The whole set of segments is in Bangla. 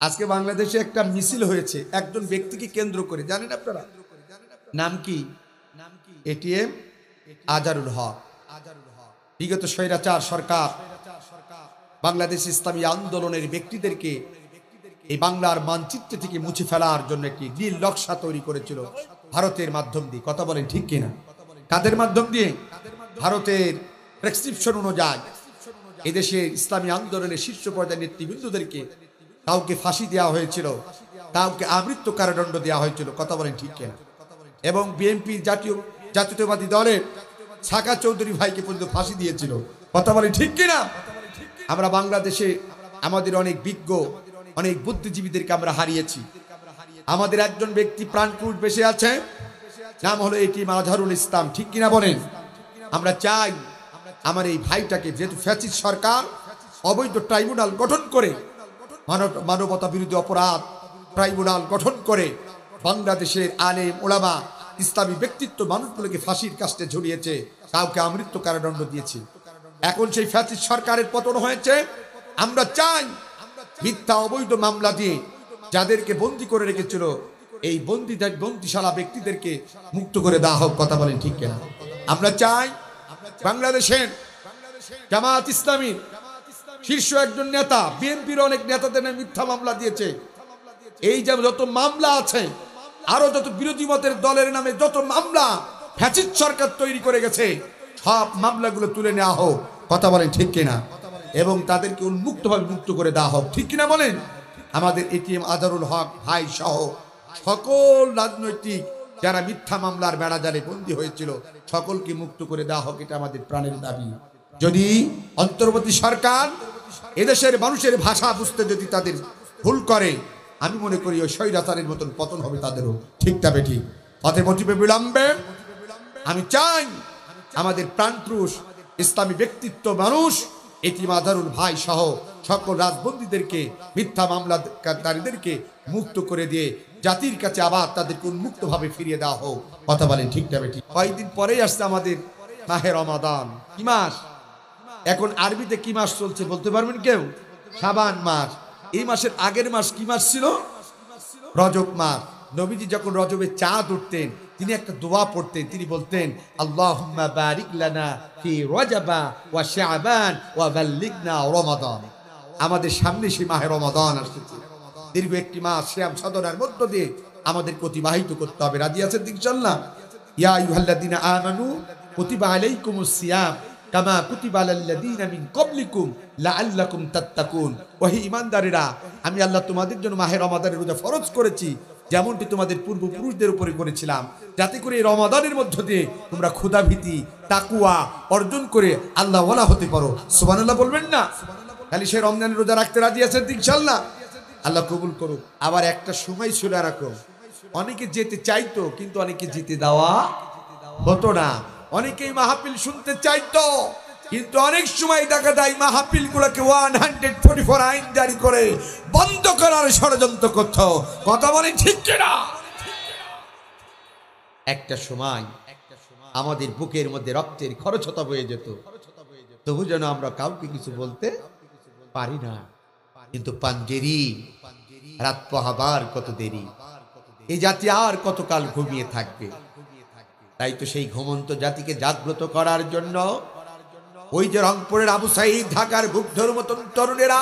আজকে বাংলাদেশে একটা মিছিল হয়েছে একজন ব্যক্তিকে কেন্দ্র করে, জানেন আপনারা নাম কি? এটিএম আজারুল হক। বিগত স্বৈরাচার সরকার বাংলাদেশ ইসলামী আন্দোলনের ব্যক্তিদেরকে এই বাংলার মানচিত্র থেকে মুছে ফেলার জন্য একটি নীল নকশা তৈরি করেছিল ভারতের মাধ্যম দিয়ে। কথা বলেন ঠিক কিনা? কাদের মাধ্যম দিয়ে? ভারতের প্রেসক্রিপশন অনুযায়ী এদেশে ইসলামী আন্দোলনের শীর্ষ পর্যায়ের নেতৃবৃন্দদেরকে কাউকে ফাঁসি দেওয়া হয়েছিল, কাউকে আমৃত্যু কারাদণ্ড দেওয়া হয়েছিল। কথা বলেন ঠিক কিনা? এবং বিএনপি জাতীয়তাবাদী দলের সাকা চৌধুরী ভাইকে পর্যন্ত ফাঁসি দিয়েছিল। কথা বলেন ঠিক কিনা? আমরা বাংলাদেশে আমাদের অনেক বিজ্ঞ, অনেক বুদ্ধিজীবীদেরকে আমরা হারিয়েছি। আমাদের একজন ব্যক্তি প্রাণপুর বেঁচে আছে, নাম হলো এটিএম আজহারুল ইসলাম। ঠিক কিনা বলেন? আমরা চাই আমার এই ভাইটাকে, যেহেতু ফ্যাসিস্ট সরকার অবৈধ ট্রাইব্যুনাল গঠন করে, মানবতা বিরোধী অপরাধ ট্রাইব্যুনাল গঠন করে বাংলাদেশের আলেম ওলামা ইসলামী ব্যক্তিত্ব মানুষগুলোকে ফাঁসির কাস্টে ঝুলিয়েছে, কাউকে আমৃত্যু কারাদণ্ড দিয়েছে। এখন সেই ফ্যাসিস্ট সরকারের পতন হয়েছে। আমরা চাই মিথ্যা অবৈধ মামলা দিয়ে যাদেরকে বন্দী করে রেখেছিল এই বন্দিশালা ব্যক্তিদেরকে মুক্ত করে দেওয়া হোক। কথা বলেন ঠিক কিনা? আমরা চাই বাংলাদেশের জামাত ইসলামীর শীর্ষ একজন নেতা, বিএনপির অনেক নেতাদের মিথ্যা মামলা দিয়েছে, এই যে যত মামলা আছে, আরো যত বিরোধী মতের দলের নামে যত মামলা ফ্যাসিস্ট সরকার তৈরি করে গেছে, সব মামলাগুলো তুলে নেওয়া হোক। কথা বলেন ঠিক কিনা? এবং তাদেরকে উন্মুক্তভাবে মুক্ত করে দেওয়া হোক। ঠিক কিনা বলেন? আমাদের এটিএম আজহারুল হক ভাই সহ সকল রাজনৈতিক যারা মিথ্যা মামলার বেড়াজালে বন্দী হয়েছিল সকলকে মুক্ত করে দেওয়া হোক, এটা আমাদের প্রাণের দাবি। যদি অন্তর্বর্তী সরকার এদেশের মানুষের ভাষা বুঝতে যদি তাদের ভুল করে, আমি মনে করি ওই স্বৈরাচারের মতন পতন হবে তাদেরও। ঠিক তবে ঠিক পথে মোটিবে বিলম্বে আমি চাই আমাদের প্রাণপুরুষ ইসলামী ব্যক্তিত্ব মানুষ এটিএম আজহারুল ভাই সহ সকল রাজবন্দীদেরকে, মিথ্যা মামলাকারীদেরকে মুক্ত করে দিয়ে জাতির কাছে আবার তাদেরকে উন্মুক্তভাবে ফিরিয়ে দেওয়া হোক। কথা বলেন ঠিক তবে ঠিক। কয়েকদিন পরেই আসছে আমাদের মাহে রমাদান। কি মাস? এখন আরবিতে কি মাস চলছে বলতে পারবেন কেউ? শাবান মাস। এই মাসের আগের মাস কি মাস ছিল? রজব মাস। নবীজি যখন রজবে চাঁদ উঠতেন তিনি একটা দোয়া পড়তেন, তিনি বলতেন আল্লাহুম্মা বারিক লানা ফি রজবা ওয়া শাবান ওয়া বাল্লিগনা রমাদান। আমাদের সামনে সেই মাহে রমাদান আসছে, দীর্ঘ একটি মাস সিয়াম সাধনার মধ্য দিয়ে আমাদেরকে অতিবাহিত করতে হবে। রাজি আছেন ইনশাআল্লাহ? ইয়া আইয়ুহাল্লাযীনা আমানু কুতিবা আলাইকুমুস সিয়াম কামা কুতিবা আলাল্লাযীনা মিন ক্বাবলিকুম লাআল্লাকুম তাত্তাকুন। ওহে ঈমানদারেরা, আমি আল্লাহ তোমাদের জন্য মাহে রমাদানের রোজা ফরজ করেছি যেমনটি তোমাদের পূর্বপুরুষদের উপরে করেছিলাম, যাতে করে এই রমাদানের মধ্য দিয়ে তোমরা ক্ষুধাভীতি তাকুয়া অর্জন করে আল্লাহ ওয়ালা হতে পারো। সুবহানাল্লাহ বলবেন না? খালি সেই রমজানের রোজা রাখতে রাজি আছেন ইনশাআল্লাহ? আল্লাহ কবুল করুক। আবার একটা সময় ছিল এরকম, অনেকে যেতে চাইতো কিন্তু অনেকে যেতে দেওয়া হতো না। অনেকেই মাহফিল শুনতে চাইতো, কিন্তু অনেক সময় দেখা যায় মাহফিল গুলোকে 144 আইন জারি করে বন্ধ করার ষড়যন্ত্র করত। কথা বলে ঠিক কিনা? একটা সময় আমাদের বুকের মধ্যে রক্তের খরচতা বয়ে যেত, তবু যেন আমরা কাউকে কিছু বলতে পারি না। কিন্তু পাঞ্জেরি রাত পোহাবার কত দেরি, এই জাতি আর কতকাল ঘুমিয়ে থাকবে? তাই তো সেই ঘুমন্ত জাতিকে জাগ্রত করার জন্য ওই যে রংপুরের আবু সাঈদ, ঢাকার বুদ্ধর মতন তরুণেরা,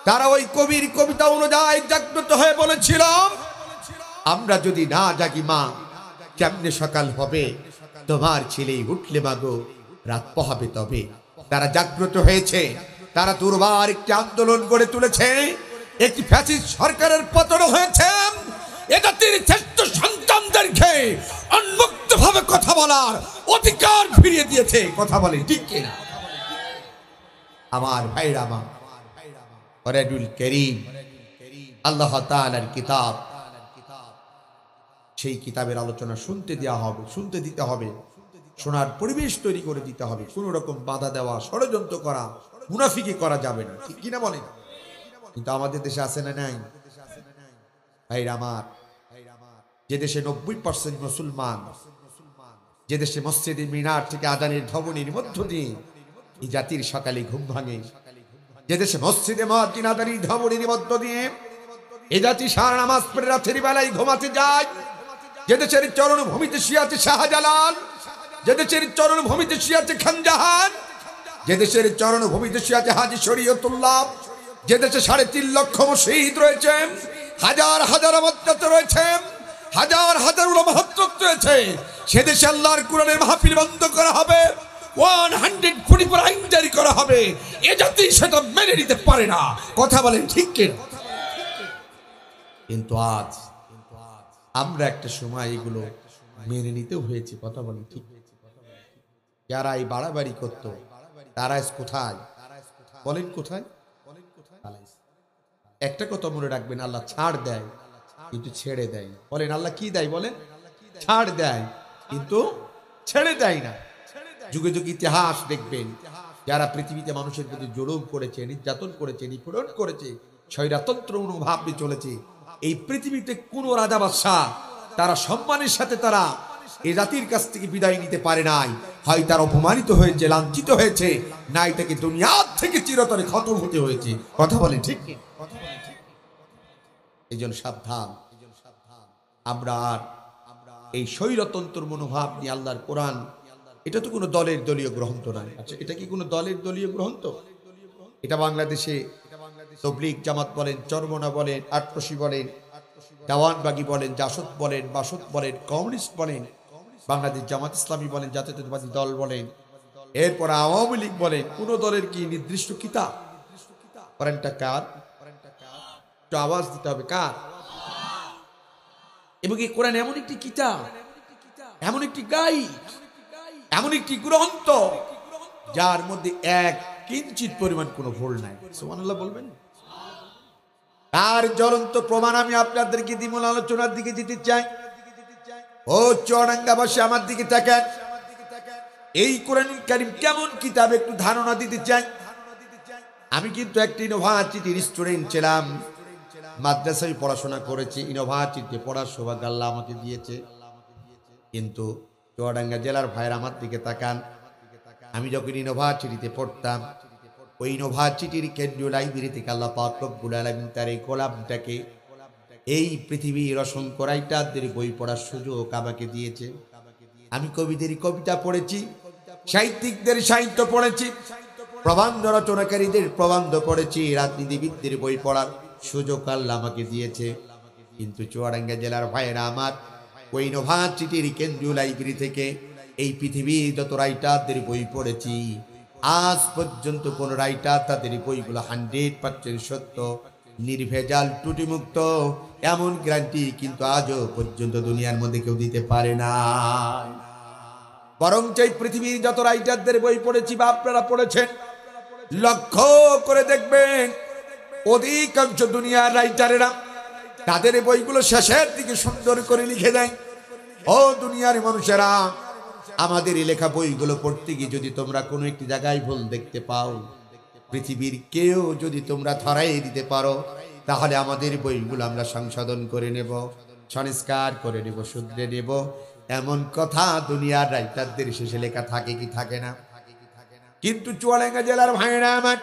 তারা ওই কবির কবিতা অনুযায়ী জাগ্রত হয়ে বলেছিল, আমরা যদি না জাগি মা কেমনে সকাল হবে, তোমার ছেলেই উঠলে মাগো রাত পোহাবে তবে। তারা জাগ্রত হয়েছে, তারা দুর্বার একটি আন্দোলন গড়ে তুলেছে, একটি ফ্যাসিস্ট সরকারের পতন হয়েছে। এটা তিনি শ্রেষ্ঠ সন্তানদেরকে উন্মুক্তভাবে কথা বলার অধিকার ফিরিয়ে দিয়েছে। কথা বলে ঠিক কিনা? আমার ভাইরা, আমার কোরআনুল কারীম আল্লাহ তাআলার কিতাব, সেই কিতাবের আলোচনা শুনতে দেওয়া হবে, শুনতে দিতে হবে, শোনার পরিবেশ তৈরি করে দিতে হবে। কোন রকম বাধা দেওয়া, ষড়যন্ত্র করা, মুনাফিকি করা যাবে না। ঠিক কিনা বলেন? কিন্তু আমাদের দেশে আছে না নাই? ভাইরা আমার, যে দেশে 90% মুসলমান, যে দেশে মসজিদে মিনার থেকে আজানের ধ্বনির মধ্য দিয়ে এই জাতির সকালে ঘুম ভাঙে, যে দেশে মসজিদে মুয়াজ্জিন আজানের ধ্বনির মধ্য দিয়ে এ জাতি সারা নামাজ পড়ে রাতের বেলায় ঘুমাতে যায়। যে দেশের চরণ ভূমিতে শুয়ে আছে শাহজালাল, যে দেশের চরণ ভূমিতে শুয়ে আছে খানজাহান, যে দেশের চরণ ভূমিতে শুয়ে আছে হাজী শরীয়তুল্লাহ, যে দেশে 3.5 লক্ষ শহীদ রয়েছেন, হাজার হাজার আমদাত রয়েছেন, হাজার হাজার উলামা হত্যা রয়েছে, সে দেশে আল্লাহর কোরআনের মাহফিল বন্ধ করা হবে, 144 আইন জারি করা হবে। এ জাতি সেটা মেনে নিতে পারে না। কথা বলেন ঠিক কিনা? কিন্তু আজ আমরা একটা সময় এগুলো মেনে নিতেও হয়েছে। কথা বলেন ঠিক? যারা এই বাড়াবাড়ি করতো তারা কোথায়? বলেন কোথায়? একটা কথা মনে রাখবেন, আল্লাহ ছাড় দেয় কিন্তু ছেড়ে দেয় না। বলেন আল্লাহ কি দেয়? বলেন ছাড় দেয় কিন্তু ছেড়ে দেয় না। যুগে যুগে ইতিহাস দেখবেন, যারা পৃথিবীতে মানুষের প্রতি জুলুম করেছে, নির্যাতন করেছে, নিপীড়ন করেছে, স্বৈরতন্ত্র মনোভাব নিয়ে চলেছে, এই পৃথিবীতে কোন রাজা বাদশাহ তারা সম্মানের সাথে তারা এই জাতির কাছ থেকে বিদায় নিতে পারে নাই। হয় তারা অপমানিত হয়েছে, লাঞ্ছিত হয়েছে, নাই তাকে দুনিয়ার থেকে চিরতরে খতম হতে হয়েছে। কথা বলেন ঠিক? এই জন্য সাবধান, আমরা আর এই স্বৈরতন্ত্র মনোভাব নিয়ে আল্লাহর কোরআন, এটা তো কোনো দলের দলীয় গ্রন্থ নয়। আচ্ছা, এটা কি কোনো দলের দলীয় গ্রন্থ? এটা বাংলাদেশে তবলিগ জামাত বলেন, চরমনা বলেন, আটরশি বলেন, দেওয়ানবাগি বলেন, জাসদ বলেন, বাসদ বলেন, কমিউনিস্ট বলেন, বাংলাদেশ জামাত ইসলামী বলেন, জাতীয়তাবাদী দল বলেন, এরপর আওয়ামী লীগ বলেন, কোন দলের কি নির্দিষ্ট কিতাব? কোরআনটা কার? একটু আওয়াজ দিতে হবে, কার? এবং এই কোরআন এমন একটি কিতাব, এমন একটি গাইড, এমন একটি গ্রন্থ যার মধ্যে এক কিঞ্চিত পরিমাণ কোনো ভুল নাই। সুবহানাল্লাহ বলবেন? তার জ্বলন্ত প্রমাণ আমি আপনাদেরকে দিমূল আলোচনার দিকে যেতে চাই। ও চুয়াডাঙ্গাবাসী আমার দিকে তাকান। এই কোরআনুল কারীম কেমন কিতাব একটু ধারণা দিতে চাই। আমি কিন্তু একটা ইউনিভার্সিটির স্টুডেন্ট ছিলাম, মাদ্রাসায় পড়াশোনা করেছি, ইউনিভার্সিটিতে পড়ার সৌভাগ্য আল্লাহ আমাকে দিয়েছে। কিন্তু চুয়াডাঙ্গা জেলার ভাইয়ের আমার দিকে তাকান, আমি যখন ইউনিভার্সিটিতে পড়তাম, ওই ইউনিভার্সিটির কেন্দ্রীয় লাইব্রেরি থেকে আল্লাহ পাক রব্বুল আলামিন তার এই গোলামটাকে এই পৃথিবীর অসংখ্য রাইটারদের বই পড়ার সুযোগ আমাকে দিয়েছে। আমি কবিদের কবিতা পড়েছি, সাহিত্যিকদের সাহিত্য পড়েছি, প্রবন্ধ রচনাকারীদের প্রবন্ধ পড়েছি, রাজনীতিবিদদের বই পড়ার সুযোগ আল্লাহ আমাকে দিয়েছে। কিন্তু চুয়াডাঙ্গা জেলার ভাইয়েরা আমার, ওই ইউনিভার্সিটির কেন্দ্রীয় লাইব্রেরি থেকে এই পৃথিবীর যত রাইটারদের বই পড়েছি, আজ পর্যন্ত কোন রাইটার তাদের বইগুলো 100% সত্য, নির্ভেজাল, ত্রুটিমুক্ত, এমন গ্যারান্টি কিন্তু আজও পর্যন্ত দুনিয়ার মধ্যে কেউ দিতে পারে না। বরং এই পৃথিবীর যত রাইটারদের বই পড়েছি বা আপনারা পড়েছেন, লক্ষ্য করে দেখবেন অধিকাংশ দুনিয়ার রাইটারেরা তাদের বইগুলো শেষের দিকে সুন্দর করে লিখে দেয়, ও দুনিয়ার মানুষেরা, আমাদের লেখা বইগুলো পড়তে গিয়ে যদি তোমরা কোনো একটি জায়গায় ভুল দেখতে পাও, পৃথিবীর কেউ যদি তোমরা ধরাই দিতে পারো, তাহলে আমাদের বইগুলো আমরা সংশোধন করে নেব, সংস্কার করে নেব, শুধরে নেব। এমন কথা দুনিয়ার রাইটারদের শেষে লেখা থাকে কি থাকে না? কিন্তু চুয়াডাঙ্গা জেলার ভাইরা আমার,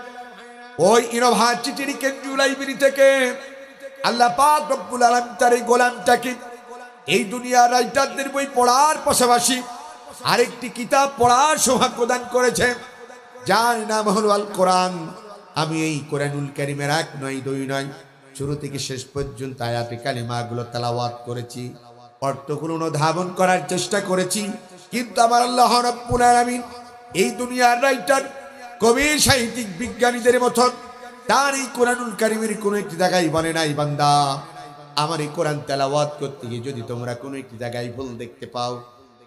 ওই ইউনিভার্সিটির কেন্দ্রীয় লাইব্রেরি থেকে আল্লাহ পাক রব্বুল আলামিন তার এই গোলামটাকে এই দুনিয়ার রাইটারদের বই পড়ার পাশাপাশি আরেকটি কিতাব পড়ার সৌভাগ্য দান করেছে, যার নাম হলো আল কোরআন। আমি এই কোরআনুল কারীমের 1 নয় 2 নয়, শুরু থেকে শেষ পর্যন্ত আয়াতে কালিমাগুলো তেলাওয়াত করেছি, অর্থগুলো অনুধাবন করার চেষ্টা করেছি। কিন্তু আমার আল্লাহ রাব্বুল আলামিন এই দুনিয়ার রাইটার, কবি, সাহিত্যিক, বিজ্ঞানীদের মতন তার এই কোরআনুল কারীমের কোনো একটি জায়গায় বলে নাই, বান্দা আমার এই কোরআন তেলাওয়াত করতে গিয়ে যদি তোমরা কোনো একটি জায়গায় ভুল দেখতে পাও,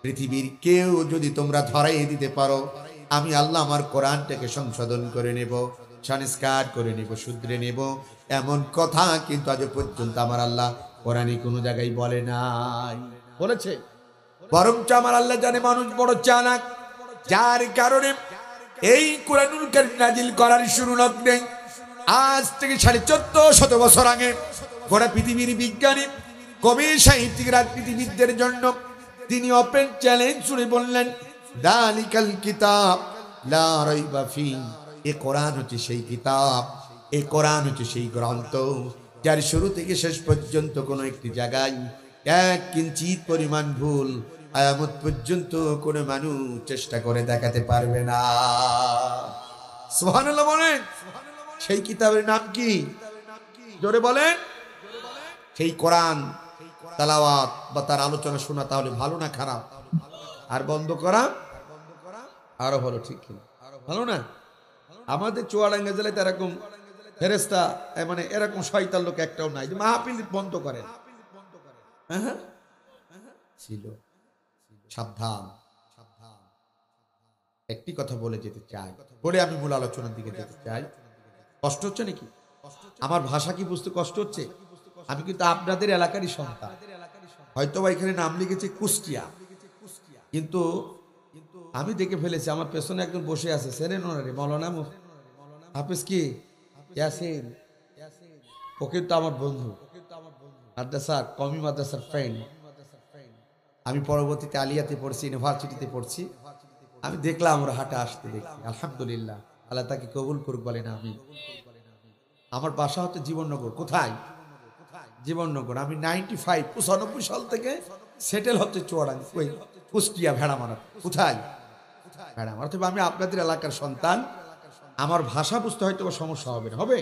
পৃথিবীর কেউ যদি তোমরা ধরাই দিতে পারো, আমি আল্লাহ আমার কোরআনটাকে সংশোধন করে নেব, সংস্কার করে নেব, শুধরে নেব। এমন কথা কিন্তু আজ পর্যন্ত আমার আল্লাহ কোরআনে কোনো জায়গায় বলে নাই। বলেছে? বরঞ্চ আমার আল্লাহ জানে মানুষ বড় চালাক, যার কারণে এই কোরআনুল কারীম নাজিল করার শুরু লগ্নে আজ থেকে 1450 বছর আগে গোটা পৃথিবীর বিজ্ঞানী, কবি, সাহিত্যিক, রাজনীতিবিদদের জন্য তিনি ওপেন চ্যালেঞ্জ শুনে বললেন, দালিকাল কিতাব লা রাইবা ফি, এ কোরআন হচ্ছে সেই কিতাব, এ কোরআন হচ্ছে সেই গ্রন্থ যার শুরু থেকে শেষ পর্যন্ত কোনো একটি জায়গায় এক কিঞ্চিত পরিমাণ ভুল কিয়ামত পর্যন্ত কোনো মানুষ চেষ্টা করে দেখাতে পারবে না। সুবহানাল্লাহ বলেন। সেই কিতাবের নাম কি? জোরে বলেন। সেই কোরআন তেলাওয়াত বা তার আলোচনা শোনা তাহলে ভালো না খারাপ? আর বন্ধ করা আরো ভালো, ঠিক কিনা? ভালো না? আমাদের চুয়াডাঙ্গা জেলায় এরকম ফেরেস্তা মানে এরকম শয়তান লোক একটাও নাই যে মাহফিল বন্ধ করেন। হ্যাঁ ছিল। সাবধান, সাবধান। একটি কথা বলে যেতে চাই, বলে আমি মূল আলোচনার দিকে যেতে চাই। কষ্ট হচ্ছে নাকি? আমার ভাষা কি বুঝতে কষ্ট হচ্ছে? আমি কিন্তু আপনাদের এলাকারই সন্তান। হয়তো বা এখানে নাম লিখেছে কুষ্টিয়া, কিন্তু আমি দেখে ফেলেছি আমার পেছনে একজন বসে আছে, সেরেন ওনারে, মৌলানা হাফেজ কি ইয়াসিন। ও কিন্তু আমার বন্ধু, মাদ্রাসার কমি মাদ্রাসার ফ্রেন্ড। আমি পরবর্তীতে আলিয়াতে পড়ছি, ইউনিভার্সিটিতে পড়ছি। আমি দেখলাম ওর হাটে আসতে, দেখছি আলহামদুলিল্লাহ, আল্লাহ তাকে কবুল করুক বলেন আমি। আমার বাসা হচ্ছে জীবননগর। কোথায়? জীবননগর। আমি 95 সাল থেকে সেটেল হচ্ছে চুয়াডাঙ্গা, ওই কুষ্টিয়া ভেড়ামারা। কোথায়? ভেড়ামারা। তবে আমি আপনাদের এলাকার সন্তান। আমার ভাষা বুঝতে হয়তো সমস্যা হবে না, হবে?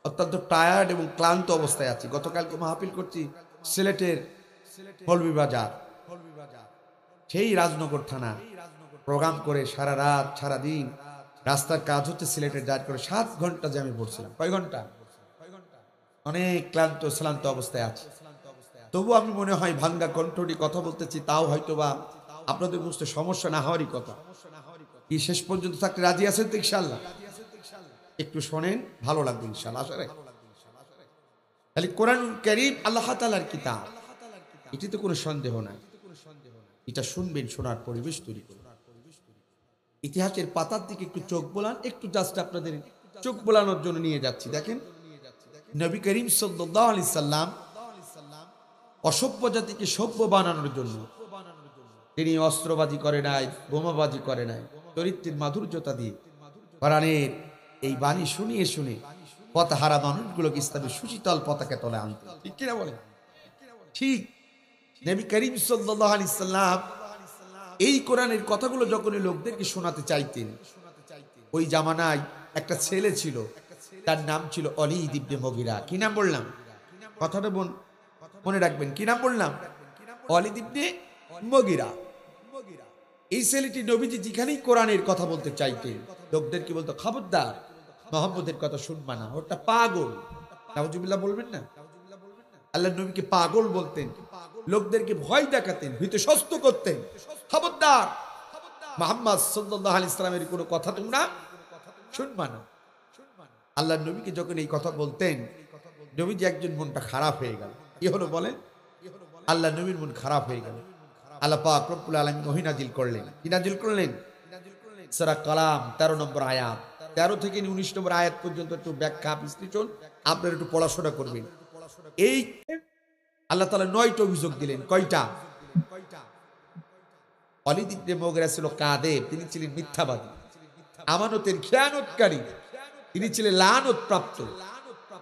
অত্যন্ত টায়ার্ড এবং ক্লান্ত অবস্থায় আছি। গতকালকে মাহফিল করছি সিলেটের মৌলভীবাজার, সেই রাজনগর থানা। প্রোগ্রাম করে সারা রাত সারা দিন রাস্তার কাজ হচ্ছে সিলেটের, যার করে 7 ঘন্টা জ্যামে পড়ছিলাম। কয় ঘন্টা? অনেক ক্লান্ত শ্রান্ত অবস্থায় আছে। তবু আমি মনে হয় ভাঙ্গা কণ্ঠটি কথা বলতেছি, তাও হয়তোবা আপনাদের বুঝতে সমস্যা না হওয়ারই কথা। কি শেষ পর্যন্ত থাকতে রাজি আছেন তো ইনশাআল্লাহ? একটু শোনেন, ভালো লাগবে ইনশাআল্লাহ। আসলে তাহলে কোরআনুল কারীম আল্লাহ তাআলার কিতাব, এটিতে কোনো সন্দেহ নাই। এটা শুনবেন, শোনার পরিবেশ তৈরি করুন। ইতিহাসের পাতার দিকে একটু চোখ বোলান, একটু জাস্ট আপনাদের চোখ বোলানোর জন্য নিয়ে যাচ্ছি। দেখেন, নবী করিম সাল্লাল্লাহু আলাইহি সাল্লাম অসভ্য জাতিকে সভ্য বানানোর জন্য তিনি অস্ত্রবাজি করে নাই, বোমাবাজি করে নাই, চরিত্রের মাধুর্যতা দিয়ে কোরআনের এই বাণী শুনিয়ে শুনে পথহারা মানুষগুলোকে ইসলামের সুশীতল পতাকা তলে আনতেন। ঠিক কিনা বলেন? ঠিক। নবী করিম সাল্লাল্লাহু আলাইহি সাল্লাম এই কোরআনের কথাগুলো যখন লোকদেরকে শোনাতে চাইতেন, ওই জামানায় একটা ছেলে ছিল, তার নাম ছিল ওলীদ ইবনে মুগীরা। কি নাম বললাম? কথাটা মনে রাখবেন। কি নাম বললাম? ওলীদ ইবনে মুগীরা। এই ছেলেটি নবীজি যেখানেই কোরআনের কথা বলতে চাইতেন, লোকদেরকে বলতো, খবরদার, মুহাম্মদের কথা শুনবা না, ওটা পাগল। নাউজুবিল্লাহ বলবেন না? আল্লাহ নবীকে পাগল বলতেন, লোকদেরকে ভয় দেখাতেন, ভীতসস্ত করতেন। খবরদার, মুহাম্মদ সাল্লাল্লাহু আলাইহি সাল্লামের কোনো কথা তোমরা শুনবা না। আল্লাহ নবীকে যখন এই কথা বলতেন, নবীজি একজন মনটা খারাপ হয়ে গেল। কি হলো বলেন? আল্লাহ নবীর মন খারাপ হয়ে গেল। আল্লাহ পাক রব্বুল আলামিন ওহী নাজিল করলেন। কি নাজিল করলেন? সূরা কালাম 13 নম্বর আয়াত, 13 থেকে 19 নম্বর আয়াত পর্যন্ত একটু ব্যাখ্যা বিশ্লেষণ আপনারা একটু পড়াশোনা করবেন। এই আল্লাহ তাআলা 9টা অভিযোগ দিলেন। কয়টা? ওলীদ ইবনে মুগীরা ছিল কাযেব, তিনি ছিলেন মিথ্যাবাদী, আমানতের খেয়ানতকারী, তিনি ছিলেন লানত প্রাপ্ত,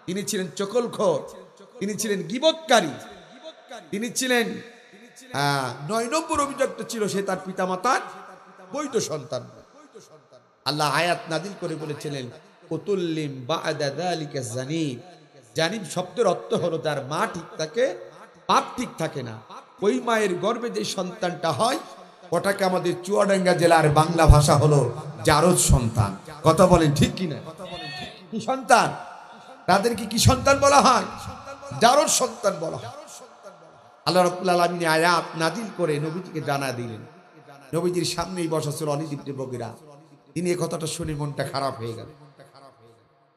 তিনি ছিলেন চকলখোর, তিনি ছিলেন গীবতকারী, তিনি ছিলেন 9 নম্বর অভিযোগটা ছিল সে তার পিতামাতার বৈধ সন্তান। আল্লাহ আয়াত নাযিল করে বলেছিলেন, কুতুল্লিম বা'দা যালিকা জানিব। জানিব শব্দের অর্থ হলো যার মা ঠিক থাকে, বাপ ঠিক থাকে না। ওই মায়ের গর্ভে যে সন্তানটা হয়, ওটাকে আমাদের চুয়াডাঙ্গা জেলার বাংলা ভাষা হলো জারজ সন্তান। কথা বলেন ঠিক কিনা? কি সন্তান? তাদেরকে কি সন্তান বলা হয়? জারজ সন্তান বলা হয়। আল্লাহ রাব্বুল আলামিন আয়াত নাযিল করে নবীজিকে জানা দিলেন। নবীজির সামনেই বসা ছিল ওলীদ ইবনে মুগীরা। তিনি এই কথাটা শুনে মনটা খারাপ হয়ে গেল।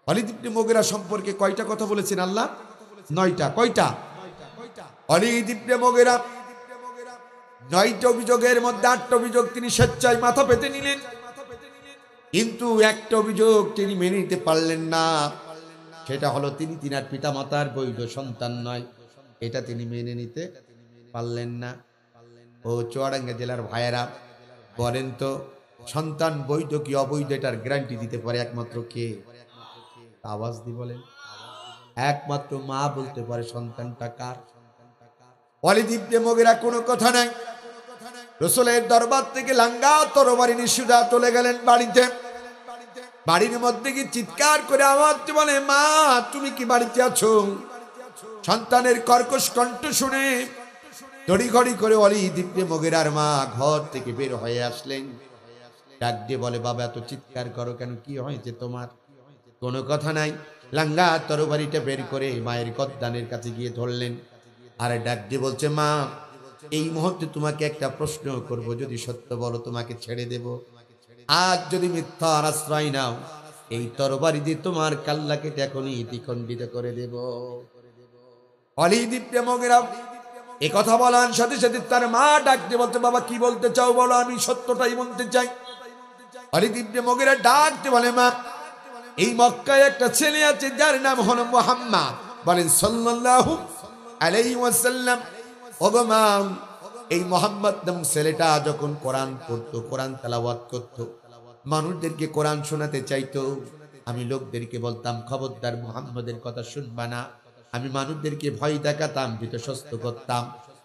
ওলীদ ইবনে মুগীরা সম্পর্কে কয়টা কথা বলেছেন আল্লাহ? 9টা। কয়টা? ওলীদ ইবনে মুগীরা 9টা অভিযোগের মধ্যে 8টা অভিযোগ তিনি স্বেচ্ছায় মাথা পেতে নিলেন, কিন্তু একটা অভিযোগ তিনি মেনে নিতে পারলেন না। সেটা হলো তিনি তিনার পিতামাতার বৈধ সন্তান নয়, এটা তিনি মেনে নিতে পারলেন না। ও চুয়াডাঙ্গা জেলার ভাইয়েরা, বলেন তো, সন্তান বৈধ কি অবৈধ এটার গ্যারান্টি দিতে পারে একমাত্র কে? আওয়াজ দি বলেন। একমাত্র মা বলতে পারে সন্তানটা কার। ওয়ালিদ ইবনে মুগিরা কোনো কথা নাই, রাসূলের দরবার থেকে লাঙ্গা তরবারি নিয়ে সোজা চলে গেলেন বাড়িতে। বাড়ির মধ্যে গিয়ে চিৎকার করে আওয়াজ বলে, মা তুমি কি বাড়িতে আছো? সন্তানের কর্কশ কণ্ঠ শুনে তড়িঘড়ি করে ওয়ালিদ ইবনে মুগিরার মা ঘর থেকে বের হয়ে আসলেন। ডাক দিয়ে বলে, বাবা এত চিৎকার করো কেন, কি হয়েছে তোমার? কোনো কথা নাই। লাঙ্গা তরবারিটা বের করে মায়ের গদ্দানের কাছে গিয়ে ধরলেন। আর ডাক দিয়ে বলছে, মা এই মুহূর্তে তোমাকে একটা প্রশ্ন করব, যদি সত্য বলো তোমাকে ছেড়ে দেব, আজ যদি মিথ্যার আশ্রয় নাও এই তরবারি দিয়ে তোমার কাল্লা কেটে এখনই দ্বিখণ্ডিত করে দেব। ওয়ালিদ ইবনে মুগিরা এই কথা বলার সাথে সাথে তার মা ডাক দিয়ে বলতে, বাবা কি বলতে চাও বলো, আমি সত্যটাই বলতে চাই। ওয়ালিদ ইবনে মুগিরা ডাক দিয়ে বলে, মা এই মক্কায় একটা ছেলে আছে যার নাম হলো মুহাম্মদ, বলেন সাল্লাল্লাহু আলাইহি ওয়াসাল্লাম। ও গো মা, এই মুহাম্মদ নাম ছেলেটা যখন কোরআন পড়তো, কোরআন তেলাওয়াত করতো, মানুষদেরকে কোরআন শোনাতে চাইতো, আমি লোকদেরকে বলতাম খবরদার মুহাম্মদের কথা শুনবা না। আমি মানুষদেরকে ভয় দেখাতাম, ভীতসস্ত করতাম।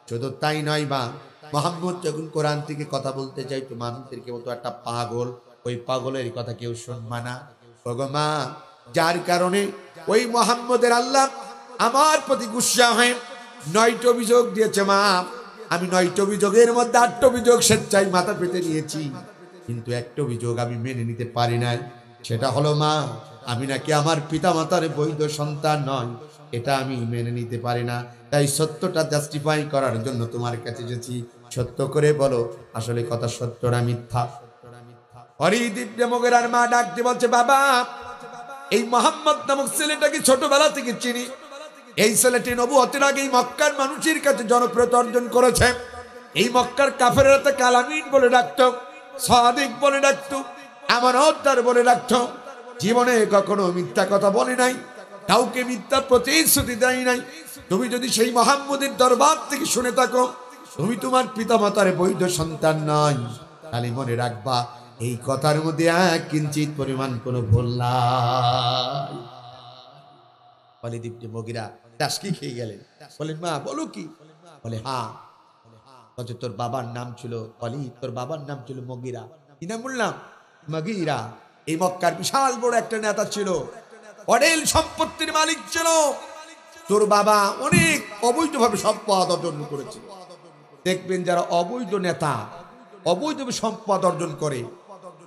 শুধু তাই নয় মা, মুহাম্মদ যখন কোরআন থেকে কথা বলতে চাইতো, মানুষদেরকে বলতো একটা পাগল, ওই পাগলের কথা কেউ শুনবা না। ওগো মা, যার কারণে ওই মুহাম্মদের আল্লাহ আমার প্রতি গুসা হয়ে 9টি অভিযোগ দিয়েছে মা। আমি 9টি অভিযোগের মধ্যে 8টি অভিযোগ স্বেচ্ছায় মাথা পেতে নিয়েছি, কিন্তু একটা অভিযোগ আমি মেনে নিতে পারি নাই। সেটা হলো মা, আমি নাকি আমার পিতা মাতার বৈধ সন্তান নয়, এটা আমি মেনে নিতে পারি না। তাই সত্যটা জাস্টিফাই করার জন্য তোমার কাছে এসেছি। সত্য করে বলো আসলে কথা সত্য না মিথ্যা? ওয়ালিদ ইবনে মুগিরার মা ডাক দিয়ে বলছে, বাবা এই মুহাম্মদ নামক ছেলেটাকে ছোটবেলা থেকে চিনি। এই ছেলেটি নবুয়তের আগে মক্কার মানুষের কাছে জনপ্রিয়তা অর্জন করেছে। এই মক্কার কাফেররা তাকে আলামিন বলে ডাকতো, সাদিক বলে ডাকতো, আমানতদার বলে ডাকতো। জীবনে কখনো মিথ্যা কথা বলে নাই, কাউকে মিথ্যা প্রতিশ্রুতি দেয় নাই। তুমি যদি সেই মুহাম্মদের দরবার থেকে শুনে থাকো তুমি তোমার পিতামাতার বৈধ সন্তান নয়, তাহলে মনে রাখবা এই কথার মধ্যে এক কিঞ্চিত পরিমাণ কোনো ভুল নাই। ওয়ালিদ ইবনে মুগিরা টাসকি খেয়ে গেলেন। বলেন, মা বলো কি? বলে, হ্যাঁ। বলছে, তোর বাবার নাম ছিল ওয়ালিদ, তোর বাবার নাম ছিল মুগিরা। কি নাম বললাম? মুগিরা। এই মক্কার বিশাল বড় একটা নেতা ছিল, অঢেল সম্পত্তির মালিক ছিল। তোর বাবা অনেক অবৈধভাবে সম্পদ অর্জন করেছে। দেখবেন যারা অবৈধ নেতা, অবৈধভাবে সম্পদ অর্জন করে,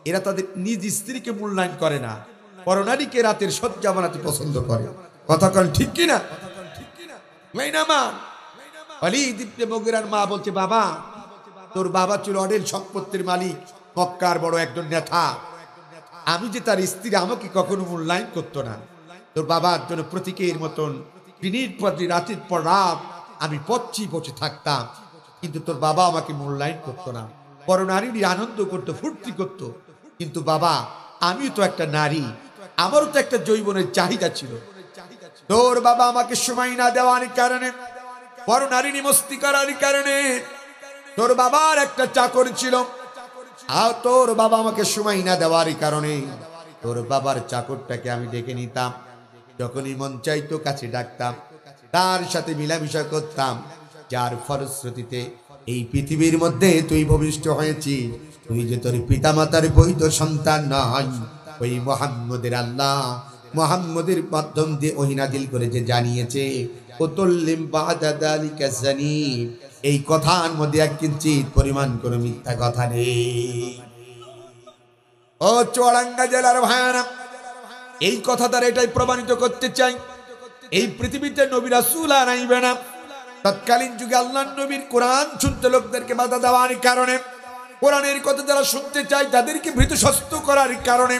এরা তাদের নিজ স্ত্রীকে মূল্যায়ন করে না, পরনারীকে রাতের শয্যা বানাতে পছন্দ করে। কথা কন ঠিক কিনা? ওয়ালিদ ইবনে মুগিরার মা বলছে, বাবা তোর বাবা ছিল অঢেল সম্পত্তির মালিক, মক্কার বড় একজন নেতা। আমি যে তার স্ত্রী, আমাকে কখনো মূল্যায়ন করতো না। তোর বাবার জন্য প্রতীকের মতন দিনের পর দিন, রাতের পর রাত আমি পচ্ছি বসে থাকতাম, কিন্তু তোর বাবা আমাকে মূল্যায়ন করতো না। পরনারীরই আনন্দ করতো, ফুর্তি করতো। কিন্তু বাবা আমিও তো একটা নারী, আমারও তো একটা যৌবনের চাহিদা ছিল। তোর বাবা আমাকে সময় না দেওয়ার কারণে, পরনারী মস্তি করার কারণে তোর বাবার একটা চাকর ছিল, আর তোর বাবা আমাকে সময় না দেওয়ার কারণে তোর বাবার চাকরটাকে আমি ডেকে নিতাম, যখনই মন চাইতো কাছে ডাকতাম, তার সাথে মিলামিশা করতাম। যার ফলশ্রুতিতে এই পৃথিবীর মধ্যে তুই ভূমিষ্ঠ হয়েছিস। তুই যে তোর পিতামাতার বৈধ সন্তান নয়, ওই মুহাম্মদের আল্লাহ মুহাম্মদের মাধ্যম দিয়ে ওহী নাযিল করে যে জানিয়েছে, উতুল্লিম বাদা যালিকা জানিব, এই কথার মধ্যে এক কিঞ্চিত পরিমাণ কোনো মিথ্যা কথা নেই। ও চুয়াডাঙ্গা জেলার ভাইয়ারা, এই কথা দ্বারা এটাই প্রমাণিত করতে চাই, এই পৃথিবীতে নবী রাসূল আর আইবে না। তৎকালীন যুগে আল্লাহর নবীর কোরআন শুনতে লোকদেরকে বাধা দেওয়ার কারণে, কোরআনের কথা যারা শুনতে চায় তাদেরকে ভীতসস্ত করার কারণে,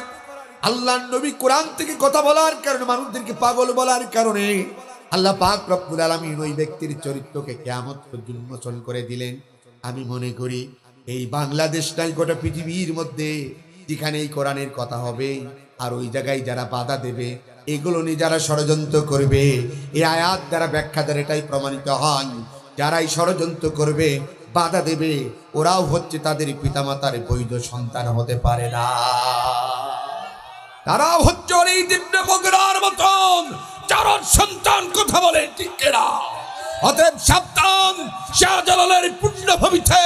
আল্লাহর নবী কোরআন থেকে কথা বলার কারণে মানুষদেরকে পাগল বলার কারণে আল্লাহ পাক রব্বুল আলামিন ওই ব্যক্তির চরিত্রকে কিয়ামত পর্যন্ত উন্মোচন করে দিলেন। আমি মনে করি এই বাংলাদেশটাই গোটা পৃথিবীর মধ্যে যেখানে এই কোরআনের কথা হবে, আর ওই জায়গায় যারা বাধা দেবে, এগুলো নিয়ে যারা ষড়যন্ত্র করবে, এই আয়াত দ্বারা ব্যাখ্যা দ্বারা এটাই প্রমাণিত হয়, যারাই ষড়যন্ত্র করবে, বাধা দেবে, ওরাও হচ্ছে তাদের পিতামাতার বৈধ সন্তান হতে পারে না। তারাও হচ্ছে ওয়ালিদ ইবনে মুগিরার মতন চারর সন্তান কথা বলে ঠিক কিনা? অতএব সাবধান, শাহজালালের পুণ্যভূমিতে,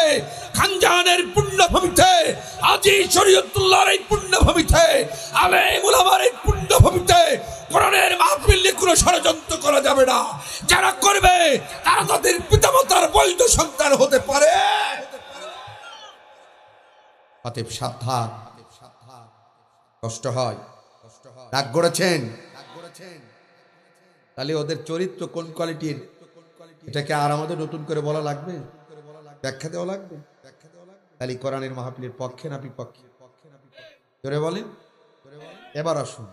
খানজাহানের পুণ্যভূমিতে, আজি শরীয়তুল্লাহর এই পুণ্যভূমিতে, আলেম উলামার এই পুণ্যভূমিতে কোরআনের মাহফিল নিয়ে কোনো ষড়যন্ত্র করা যাবে না। যারা করবে তারা তাদের পিতামাতার বৈধ সন্তান হতে পারে। অতএব সাবধান, কষ্ট হয়, রাগ করেছেন, তাহলে ওদের চরিত্র কোন কোয়ালিটির এটাকে আর আমাদের নতুন করে বলা লাগবে, ব্যাখ্যা দেওয়া লাগবে? তাহলে কোরআনের মাহফিলের পক্ষে না বিপক্ষে? জোরে বলেন। এবার আসুন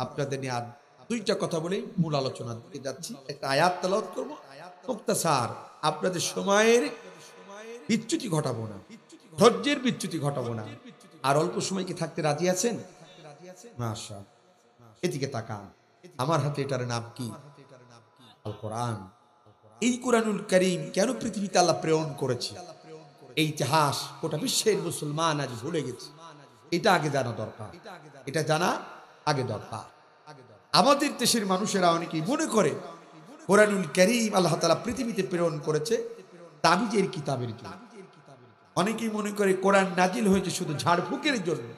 আপনাদের নিয়ে আর দুইটা কথা বলেই মূল আলোচনার দিকে যাচ্ছি। একটা আয়াত তেলাওয়াত করব, মুক্তাসার, আপনাদের সময়ের বিচ্যুতি ঘটাবো না, ধৈর্যের বিচ্যুতি ঘটাবো না। আর অল্প সময় কি থাকতে রাজি আছেন? মাশাআল্লাহ। এদিকে তাকান, আমার হাতে এটার নাম কি? আল কোরআন। এই কোরআনুল কারীম কেন পৃথিবীতে আল্লাহ প্রেরণ করেছে, এই ইতিহাস গোটা বিশ্বের মুসলমান আজ ভুলে গেছে। এটা আগে জানা দরকার, এটা জানা আগে দরকার। আমাদের দেশের মানুষেরা অনেকেই মনে করে কোরআনুল কারীম আল্লাহ তাআলা পৃথিবীতে প্রেরণ করেছে তাবিজের কিতাবের জন্য। অনেকেই মনে করে কোরআন নাজিল হয়েছে শুধু ঝাড়ফুঁকের জন্য।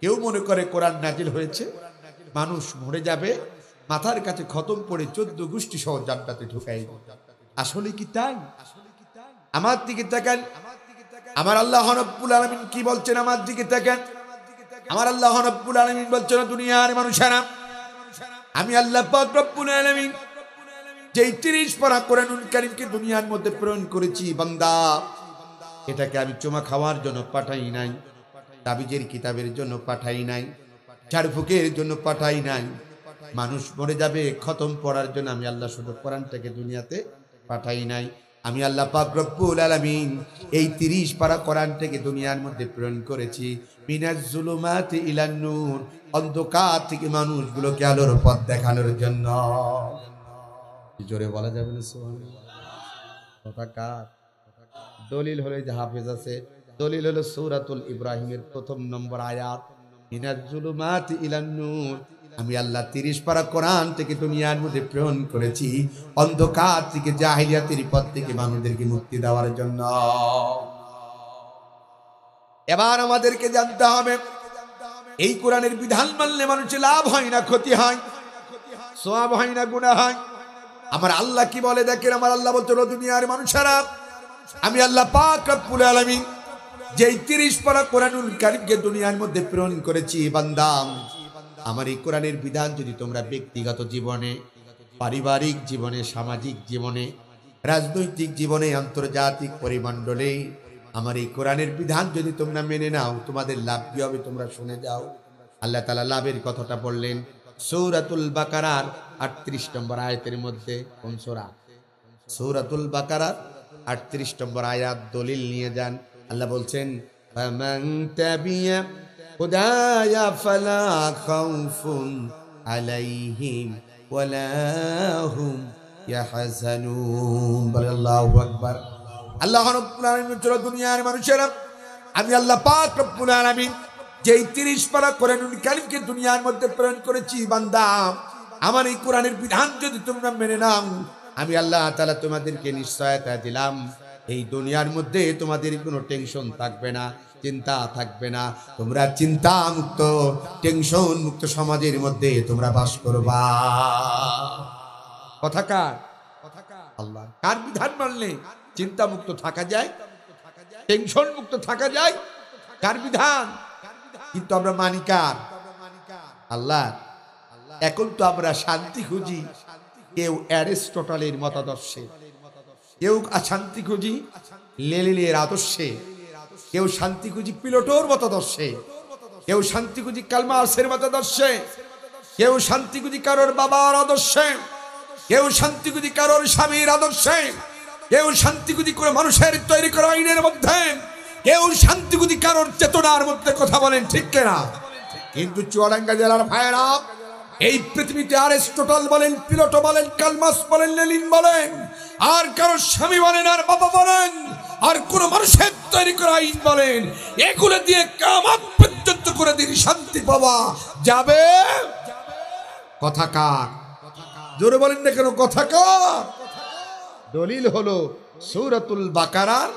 কেউ মনে করে কোরআন নাজিল হয়েছে মানুষ মরে যাবে, মাথার কাছে খতম পড়ে 14 গোষ্ঠী সহ জান্নাতে ঢুকাই। আসলে কি তাই? আমার দিকে তাকান, আমার আল্লাহ রাব্বুল আলামিন কি বলছেন? আমার দিকে তাকান, আমার আল্লাহ রাব্বুল আলামিন বলছেন, দুনিয়ার মানুষেরা, আমি আল্লাহ পাক রব্বুল আলামিন যেই 30 পারা কোরআনুল কারীমকে দুনিয়ার মধ্যে প্রেরণ করেছি বান্দা, এটাকে আমি চুমা খাওয়ার জন্য পাঠাই নাই, তাবিজের কিতাবের জন্য পাঠাই নাই, ঝাড়ফুঁকের জন্য পাঠাই নাই। মানুষ মরে যাবে খতম পড়ার জন্য আমি আল্লাহ শুধু কোরআনটাকে দুনিয়াতে পাঠাই নাই। আমি আল্লাহ পাক রব্বুল আলামিন এই 30 পারা কোরআনটাকে দুনিয়ার মধ্যে প্রেরণ করেছি মিনাজ জুলুমাতি ইলান নূর, অন্ধকার থেকে মানুষগুলোকে আলোর পথ দেখানোর জন্য। জোরে বলা যাবে না সুবহানাল্লাহ? কথা কার? দলিল হলো যে হাফেজ আছে, দলিল হলো সূরাতুল ইব্রাহিমের 1 নম্বর আয়াত, মিনাজ জুলুমাতি ইলান নূর। আমি আল্লাহ 30 পারা কোরআন থেকে দুনিয়ার মধ্যে প্রেরণ করেছি অন্ধকার থেকে, জাহিলিয়াতের পথ থেকে মানুষদেরকে মুক্তি দেওয়ার জন্য। এবার আমাদেরকে জানতে হবে এই কোরআনের বিধান মানলে মানুষের লাভ হয় না ক্ষতি হয়, সওয়াব হয় না গুনাহ হয়? আমার আল্লাহ কি বলে দেখেন, আমার আল্লাহ বলতে দুনিয়ার মানুষেরা, আমি আল্লাহ পাক রব্বুল আলামিন যেই 30 পারা কোরআনুল কারীমকে দুনিয়ার মধ্যে প্রেরণ করেছি বান্দা, আমার এই কোরআনের বিধান যদি তোমরা ব্যক্তিগত জীবনে, পারিবারিক জীবনে, সামাজিক জীবনে, রাজনৈতিক জীবনে, আন্তর্জাতিক পরিমণ্ডলে আমার এই কোরআনের বিধান যদি তোমরা মেনে নাও, তোমাদের লাভ কি হবে তোমরা শুনে যাও। আল্লাহ তাআলা লাভের কথাটা বললেন সূরাতুল বাকারার 38 নম্বর আয়াতের মধ্যে। কোন সূরা? সূরাতুল বাকারার 38 নম্বর আয়াত, দলিল নিয়ে যান। আল্লাহ বলছেন, ফামান তাবিয়া হুদায়া ফালা খাউফুন আলাইহিম ওয়ালা হুম ইয়াহজানুন। আল্লাহু আকবার। আল্লাহ রাব্বুল আলামিন দুনিয়ার মানুষেরা, আমি আল্লাহ পাক রব্বুল আলামিন যেই 30 পারা কোরআনুল কারীমকে দুনিয়ার মধ্যে প্রেরণ করেছি বান্দা, আমার এই কোরআনের বিধান যদি তোমরা মেনে নাও, আমি আল্লাহ তাআলা তোমাদেরকে নিশ্চয়তা দিলাম এই দুনিয়ার মধ্যে তোমাদের কোনো টেনশন থাকবে না, চিন্তা থাকবে না, তোমরা চিন্তা মুক্ত, টেনশন মুক্ত সমাজের মধ্যে তোমরা বাস করবা। কথা কার? আল্লাহ। কার বিধান মানলে চিন্তা মুক্ত থাকা যায়, টেনশন মুক্ত থাকা যায়? কার বিধান? কিন্তু আমরা মানি কার? আল্লাহ। এখন তো আমরা শান্তি খুঁজি কেউ অ্যারিস্টটলের মতাদর্শে, কেউ শান্তি খুঁজি লেনিনের আদর্শে, কেউ শান্তি খুঁজি প্লেটোর মতাদর্শে, কেউ শান্তি খুঁজি কার্ল মার্ক্সের মতাদর্শে, কেউ শান্তি খুঁজি কারোর বাবার আদর্শে, কেউ শান্তি খুঁজি কারোর স্বামীর আদর্শে, কেউ শান্তি খুঁজি করে মানুষের তৈরি করা আইনের মধ্যে, কেউ শান্তি খুঁজি কারোর চেতনার মধ্যে। কথা বলেন ঠিক কিনা? কিন্তু চুয়াডাঙ্গা জেলার ভাইয়েরা, এই পৃথিবীতে অ্যারিস্টটল বলেন, প্লেটো বলেন, কার্ল মার্ক্স বলেন, লেনিন বলেন, আর কারোর স্বামী বলেন, আর বাবা বলেন, আর কোন মানুষের তৈরি করা আইন বলেন, এগুলো দিয়ে কিয়ামত পর্যন্ত করে দিন শান্তি পাওয়া যাবে? কথা কার? জোরে বলেন না কেন কথা কর? দলিল হলো সূরাতুল বাকারার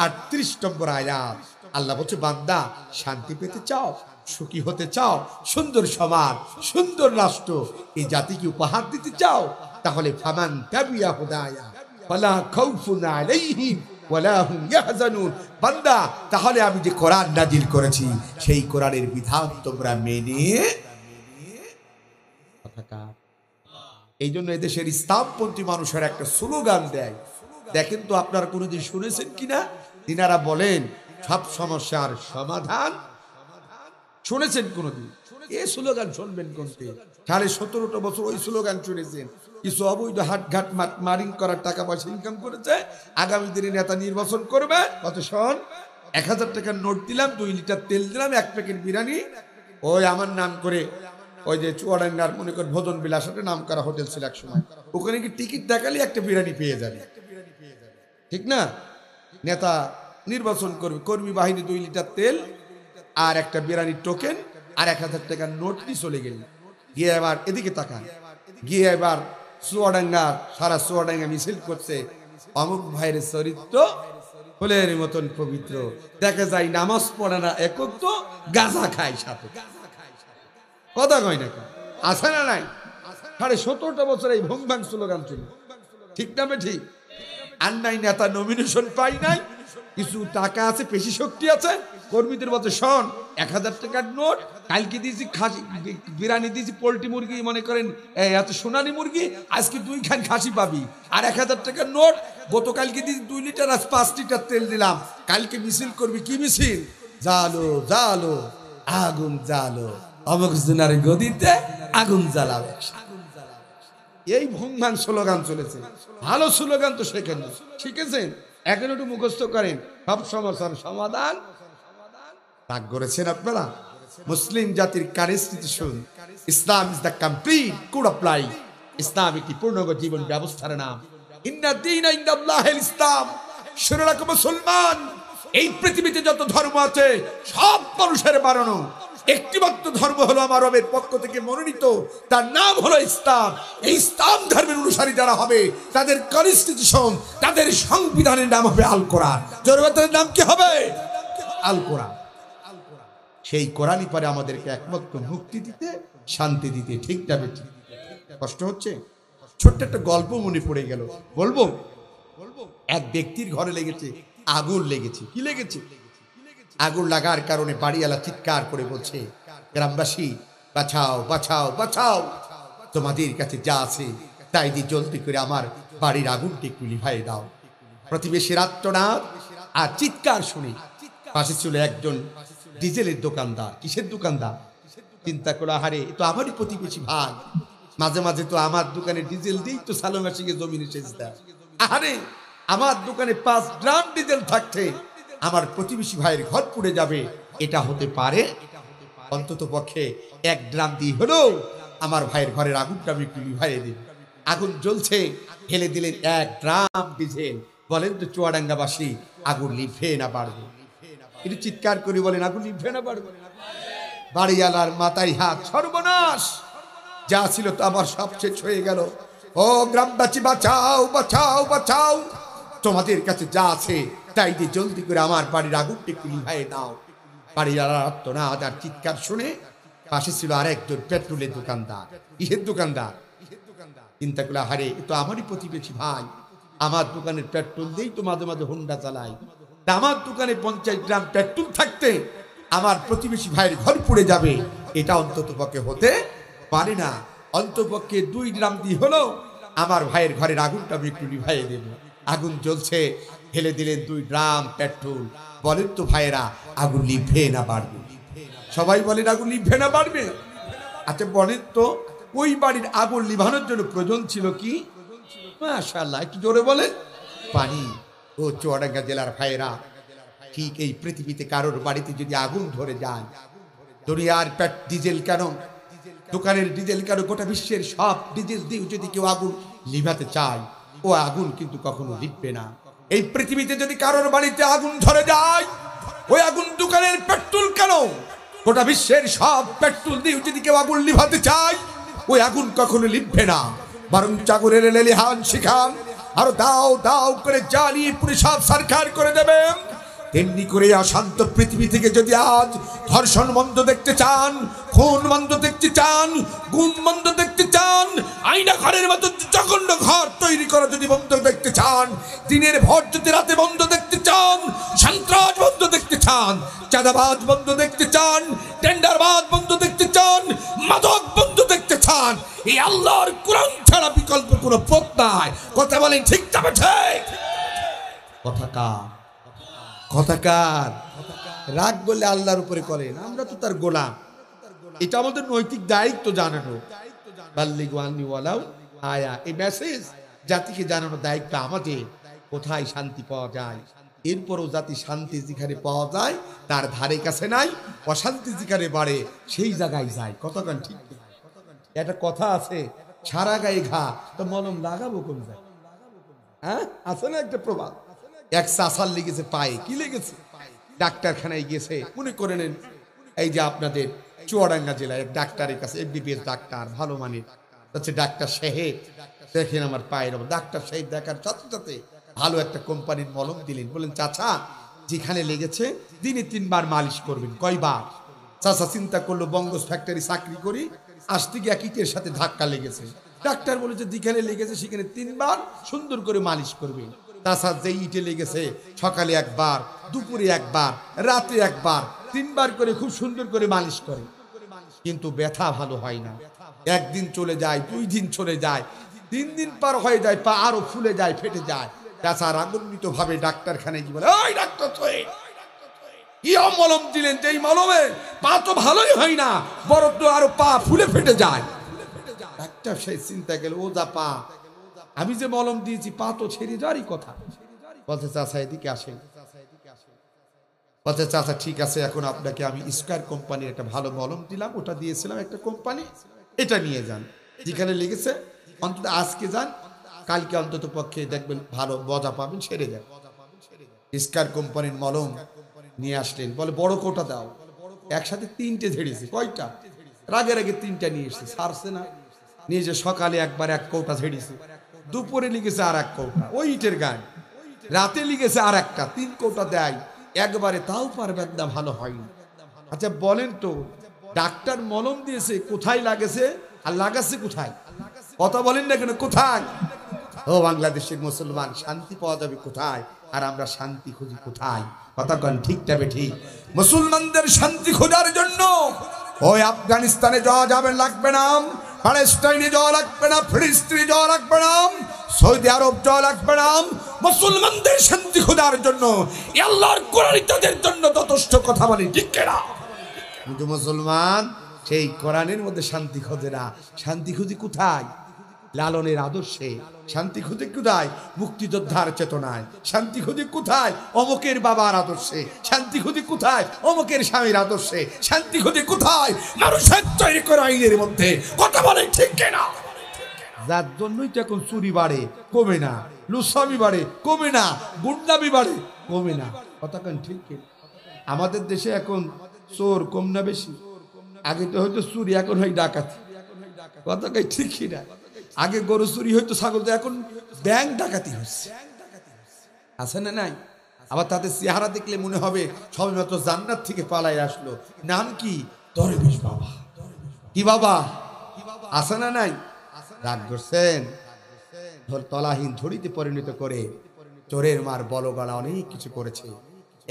38 নম্বর আয়াত। আল্লাহ বলছে, বান্দা শান্তি পেতে চাও, সুখী হতে চাও, সুন্দর সমাজ, সুন্দর রাষ্ট্র এই জাতিকে উপহার দিতে চাও, তাহলে ফামান তাবিয়া হুদায়া ফালা খাউফুন আলাইহিম ওয়ালা হুম ইয়াহজানুন। বান্দা, তাহলে আমি যে কোরআন নাজিল করেছি সেই কোরআনের বিধান তোমরা মেনে থাকা। এই জন্য এদেশের ইসলামপন্থী মানুষের একটা স্লোগান দেয়, দেখেন তো আপনারা কোনোদিন শুনেছেন কিনা? তিনারা বলেন সব সমস্যার সমাধান। শুনেছেন কোনোদিন? এই স্লোগান শুনবেন কোনতে? 17.5 বছর ওই স্লোগান শুনেছেন। কিছু অবৈধ হাটঘাট মারিং করার টাকা পয়সা ইনকাম করেছে, আগামী দিনে নেতা নির্বাচন করবে। কত শোন, 1000 টাকার নোট দিলাম, 2 লিটার তেল দিলাম, 1 প্যাকেট বিরিয়ানি, ওই আমার নাম করে ওই যে চুয়াডাঙ্গার মনে করেন ভোজন বিলাস নাম করা হোটেল ছিল এক সময়, ওখানে কি টিকিট দেখালে একটা বিরিয়ানি পেয়ে যাবে, ঠিক না? নেতা নির্বাচন করবে, কর্মী বাহিনী 2 লিটার তেল আর একটা বিরিয়ানির টোকেন আর 1000 টাকার নোট নিয়ে চলে গেল। গিয়ে এবার এদিকে তাকান, গিয়ে এবার চুয়াডাঙ্গা সারা চুয়াডাঙ্গা মিছিল করছে, অমুক ভাইয়ের চরিত্র ফুলের মতন পবিত্র, দেখা যায় নামাজ পড়ে না একক, তো গাঁজা খায় সাথে। কথা কয় না, আছে না নাই? 17.5 বছর এই ভং ভাং স্লোগান ছিল, ঠিক না? ঠিক। আর নাই নেতা নমিনেশন পাই নাই, কিছু টাকা আছে, পেশি শক্তি আছে, কর্মীদের মধ্যে শোন 1000 টাকার নোট, কালকে দিয়েছি খাসি বিরিয়ানি দিয়েছি, পোল্ট্রি মুরগি মনে করেন এত সোনালি মুরগি, আজকে 2 খান খাসি পাবি, আর 1000 টাকার নোট গতকালকে দিয়েছি 2 লিটার, আজ 5 লিটার তেল দিলাম। কালকে মিছিল করবি, কি মিছিল? জালো জালো আগুন জালো, অমুক জুনার গদিতে আগুন জ্বালাবে। এই ভুংভাং স্লোগান চলেছে। ভালো স্লোগান তো শেখেন, শিখেছেন, এখন একটু মুখস্থ করেন, সব সমস্যার সমাধান। রাগ করেছেন আপনারা? মুসলিম জাতির constitution, Islam is the complete code of life. ইসলাম একটি পূর্ণাঙ্গ জীবন ব্যবস্থার নাম। ইন্না দীনা ইনদাল্লাহিল ইসলাম। শুনে রাখো মুসলমান, এই পৃথিবীতে যত ধর্ম আছে সব মানুষের বানানো, একটিমাত্র ধর্ম হলো আমার রবের পক্ষ থেকে মনোনীত, তার নাম হলো ইসলাম। এই ইসলাম ধর্মের অনুসারী যারা হবে তাদের কনস্টিটিউশন, তাদের সংবিধানের নাম হবে আল কোরআন। জরুরতের নাম কি হবে? আল কোরআন। সেই কোরআনই পারে আমাদেরকে একমাত্র মুক্তি দিতে, শান্তি দিতে, ঠিক না? ঠিক। কষ্ট হচ্ছে? ছোট্ট একটা গল্প মনে পড়ে গেল, বলবো। এক ব্যক্তির ঘরে লেগেছে আগুন লেগেছে। কি লেগেছে? আগুন লাগার কারণে বাড়িওয়ালা চিৎকার করে বলছে, গ্রামবাসী বাঁচাও বাঁচাও বাঁচাও, তোমাদের কাছে যা আছে তাই দিয়ে জলদি করে আমার বাড়ির আগুনটি একটু নিভাইয়ে দাও। প্রতিবেশীর আত্মনাদ আর চিৎকার শুনে পাশে ছিল একজন ডিজেলের দোকানদার। কিসের দোকানদার? চিন্তা করো, আহারে তো আমারই প্রতিবেশী ভাই, মাঝে মাঝে তো আমার দোকানে ডিজেল দিই তো সালঙ্গা সিংহে জমিনে সেচ দেয়। আহারে আমার দোকানে 5 ড্রাম ডিজেল থাকতে আমার প্রতিবেশী ভাইয়ের ঘর পুড়ে যাবে, এটা হতে পারে? অন্তত পক্ষে 1 ড্রাম দিয়ে হলো আমার ভাইয়ের ঘরের আগুনটা আমি একটু নিভাইয়ে দিই। আগুন জ্বলছে, ঢেলে দিলেন 1 ড্রাম ডিজেল। বলেন তো চুয়াডাঙ্গাবাসী আগুন নিভে না বাড়বে? একটু চিৎকার করে বলেন, আগুন নিভে না বাড়বে? বাড়িওয়ালার মাথায় হাত, সর্বনাশ, যা ছিল তো আমার সব শেষ হয়ে গেল। ও গ্রামবাসী বাঁচাও বাঁচাও বাঁচাও, তোমাদের কাছে যা আছে তাই দিয়ে জলদি করে আমার বাড়ির আগুনটি একটু নিভাইয়ে দাও। বাড়িওয়ালার আত্মনাদ আর চিৎকার শুনে পাশে ছিল আরেকজন পেট্রোলের দোকানদার। কিসের দোকানদার? চিন্তা করলে, আহারে এ তো আমারই প্রতিবেশী ভাই, আমার দোকানের পেট্রোল দিয়েই তো মাঝে মাঝে হোন্ডা চালাই, আমার দোকানে 50 গ্রাম পেট্রোল থাকতে আমার প্রতিবেশী ভাইয়ের ঘর পুড়ে যাবে, এটা অন্তত পক্ষে হতে পারে না। অন্তপক্ষে 2 গ্রাম দিয়ে হলো আমার ভাইয়ের ঘরের আগুনটা আমি একটু নিভাইয়ে দেব। আগুন জ্বলছে, ঢেলে দিলেন 2 ড্রাম পেট্রোল। বলেন তো ভাইয়েরা, আগুন নিভে না বাড়বে? সবাই বলেন আগুন নিভে না বাড়বে? আচ্ছা বলেন তো, ওই বাড়ির আগুন নিভানোর জন্য প্রয়োজন ছিল কি? মাশাআল্লাহ, একটু জোরে বলেন। পানি। ও চুয়াডাঙ্গা জেলার ভাইয়েরা, ঠিক এই পৃথিবীতে কারোর বাড়িতে যদি আগুন ধরে যায়, দুনিয়ার ডিজেল কেন, দোকানের ডিজেল কেন, গোটা বিশ্বের সব ডিজেল দিয়ে যদি কেউ আগুন নিভাতে চায়, ও আগুন কিন্তু কখনো নিভবে না। এই পৃথিবীতে যদি কারোর বাড়িতে আগুন ধরে যায়, ওই আগুন দোকানের পেট্রোল কেন, গোটা বিশ্বের সব পেট্রোল দিয়ে যদি কেউ আগুন নিভাতে চায়, ওই আগুন কখনো নিভবে না। বরং চাকুরের লেলিহান শিখান আর দাও দাও করে জ্বালিয়ে পুরে সব সরকার করে দেবে। তেমনি করে অশান্ত পৃথিবী থেকে যদি আজ ধর্ষণ বন্ধ দেখতে চান, খুন বন্ধ দেখতে চান, গুম বন্ধ দেখতে চান, আয়না ঘরের মতো জঘন্য ঘর তৈরি করা যদি বন্ধ দেখতে চান, দিনের ভর যদি রাতে বন্ধ দেখতে চান, সন্ত্রাস বন্ধ দেখতে চান, চাঁদাবাজ বন্ধ দেখতে চান, টেন্ডারবাজ বন্ধ দেখতে চান, মাদক বন্ধ দেখতে চান, এই আল্লাহর কোরআন ছাড়া বিকল্প কোনো পথ নাই। কথা বলেন ঠিক তবে ঠিক? কথাকার রাগ বললে আল্লাহর উপরে করেন, আমরা তো তার গোলাম। এটা আমাদের নৈতিক দায়িত্ব জানানো। বাল্লিগু আন্নি ওয়ালাউ আয়া, এই মেসেজ জাতিকে জানানো দায়িত্ব আমাদের। কোথায় শান্তি পাওয়া যায়, এরপরও জাতি শান্তি যেখানে পাওয়া যায় তার ধারে কাছে নাই, অশান্তি যেখানে বাড়ে সেই জায়গায় যায়। কতক্ষণ ঠিক? একটা কথা আছে, সারা গায়ে ঘা তো মলম লাগাবো কোন যায়? হ্যাঁ, আছে না একটা প্রবাদ? এক চাষার লেগেছে পায়ে, কি লেগেছে? ডাক্তারখানায় গেছে, মনে করে নেন এই যে আপনাদের চুয়াডাঙ্গা জেলায় এক ডাক্তারের কাছে, এমবিবিএস ডাক্তার, ভালো মানের হচ্ছে ডাক্তার সাহেব, দেখেন আমার পায়ের অবস্থা। ডাক্তার সাহেব দেখার সাথে সাথে ভালো একটা কোম্পানির মলম দিলেন, বলেন চাচা যেখানে লেগেছে দিনে 3 বার মালিশ করবেন। কয়বার? চাচা চিন্তা করলো, বঙ্গস ফ্যাক্টরি চাকরি করি, আসতে গিয়ে ইটের সাথে ধাক্কা লেগেছে। ডাক্তার বলেছে যেখানে লেগেছে সেখানে 3 বার সুন্দর করে মালিশ করবেন। তাছাড়া যে ইটে লেগেছে সকালে একবার, দুপুরে একবার, রাতে একবার, 3 বার করে খুব সুন্দর করে মালিশ করে, কিন্তু ব্যথা ভালো হয় না। একদিন চলে যায়, 2 দিন চলে যায়, 3 দিন পার হয়ে যায়, পা আরো ফুলে যায়, ফেটে যায়। তাছাড়া রাগান্বিত ভাবে ডাক্তারখানায় গিয়ে বলে, ওই ডাক্তার কি মলম দিলেন, যে এই মলমে পা তো ভালোই হয় না, বরং তো আরো পা ফুলে ফেটে যায়। ডাক্তার সেই চিন্তা গেল, ও যা পা, আমি যে মলম দিয়েছি পা তো ছেড়ে যাওয়ারই কথা। বলছে চাচা এদিকে আসেন। বলছে চাচা ঠিক আছে, এখন আপনাকে আমি স্কয়ার কোম্পানির একটা ভালো মলম দিলাম, ওটা দিয়েছিলাম একটা কোম্পানি, এটা নিয়ে যান, যেখানে লেগেছে অন্তত আজকে যান, কালকে অন্তত পক্ষে দেখবেন ভালো মজা পাবেন, সেরে যান। স্কয়ার কোম্পানির মলম নিয়ে আসলেন, বলে বড় কোটা দাও। একসাথে 3টে ঝেড়েছে। কয়টা? রাগের আগে 3টা নিয়ে এসছে, সারছে না, নিয়ে যে সকালে একবার 1 কৌটা ঝেড়েছে, দুপুরে লিখেছে আর 1 কৌটা ওই ইটের গায়ে, রাতে লিখেছে আর একটা, 3 কৌটা দেয় একবারে, তাও পারবেন না, ভালো হয়নি। আচ্ছা বলেন তো, ডাক্তার মলম দিয়েছে, কোথায় লাগেছে আর লাগাচ্ছে কোথায়? কথা বলেন না কেন, কোথায়? ও বাংলাদেশের মুসলমান, শান্তি পাওয়া যাবে কোথায়? আর আমরা শান্তি খুঁজি কোথায়? কথা কন ঠিক তবে ঠিক? মুসলমানদের শান্তি খোঁজার জন্য ওই আফগানিস্তানে যাওয়া যাবে লাগবে না, প্যালেস্টাইনে যাওয়া লাগবে না, ফিলিস্তিনে যাওয়া লাগবে না, সৌদি আরব যাওয়া লাগবে না। মুসলমানদের শান্তি খোঁজার জন্য আল্লাহর কোরআন তাদের জন্য যথেষ্ট। কথা বলি ঠিক কিনা? কিন্তু মুসলমান সেই কোরআনের মধ্যে শান্তি খোঁজে না। শান্তি খুঁজি কোথায়? লালনের আদর্শে। শান্তি খুঁজে কোথায়? মুক্তিযোদ্ধার চেতনায়। শান্তি খুঁজে কোথায়? অমুকের বাবার আদর্শে। শান্তি খুঁজে কোথায়? অমুকের স্বামীর আদর্শে। শান্তি খুঁজে কোথায়? মানুষের তৈরি করা আইনের মধ্যে। কথা বলে ঠিক কিনা? যার জন্যই তো এখন চুরি বাড়ে, কমে না, লুসামি বাড়ে, কমে না, গুন্ডামি বাড়ে, কমে না। কথা কেন ঠিক কিনা? আমাদের দেশে এখন চোর কম না বেশি? আগে তো হয়তো চুরি, এখন হয় ডাকাতি। কথা কই ঠিক কিনা? আগে গরু চুরি হইতো, ছাগল, তো এখন ব্যাংক ডাকাতি হচ্ছে। আছে না নাই? আবার তাদের চেহারা দেখলে মনে হবে সবেমাত্র জান্নাত থেকে পালাই আসলো। নাম কি? দরবেশ বাবা। কি বাবা? আছে না নাই? রাগ করছেন? তলাহীন ঝুড়িতে পরিণত করে চোরের মার বলগলা অনেক কিছু করেছে।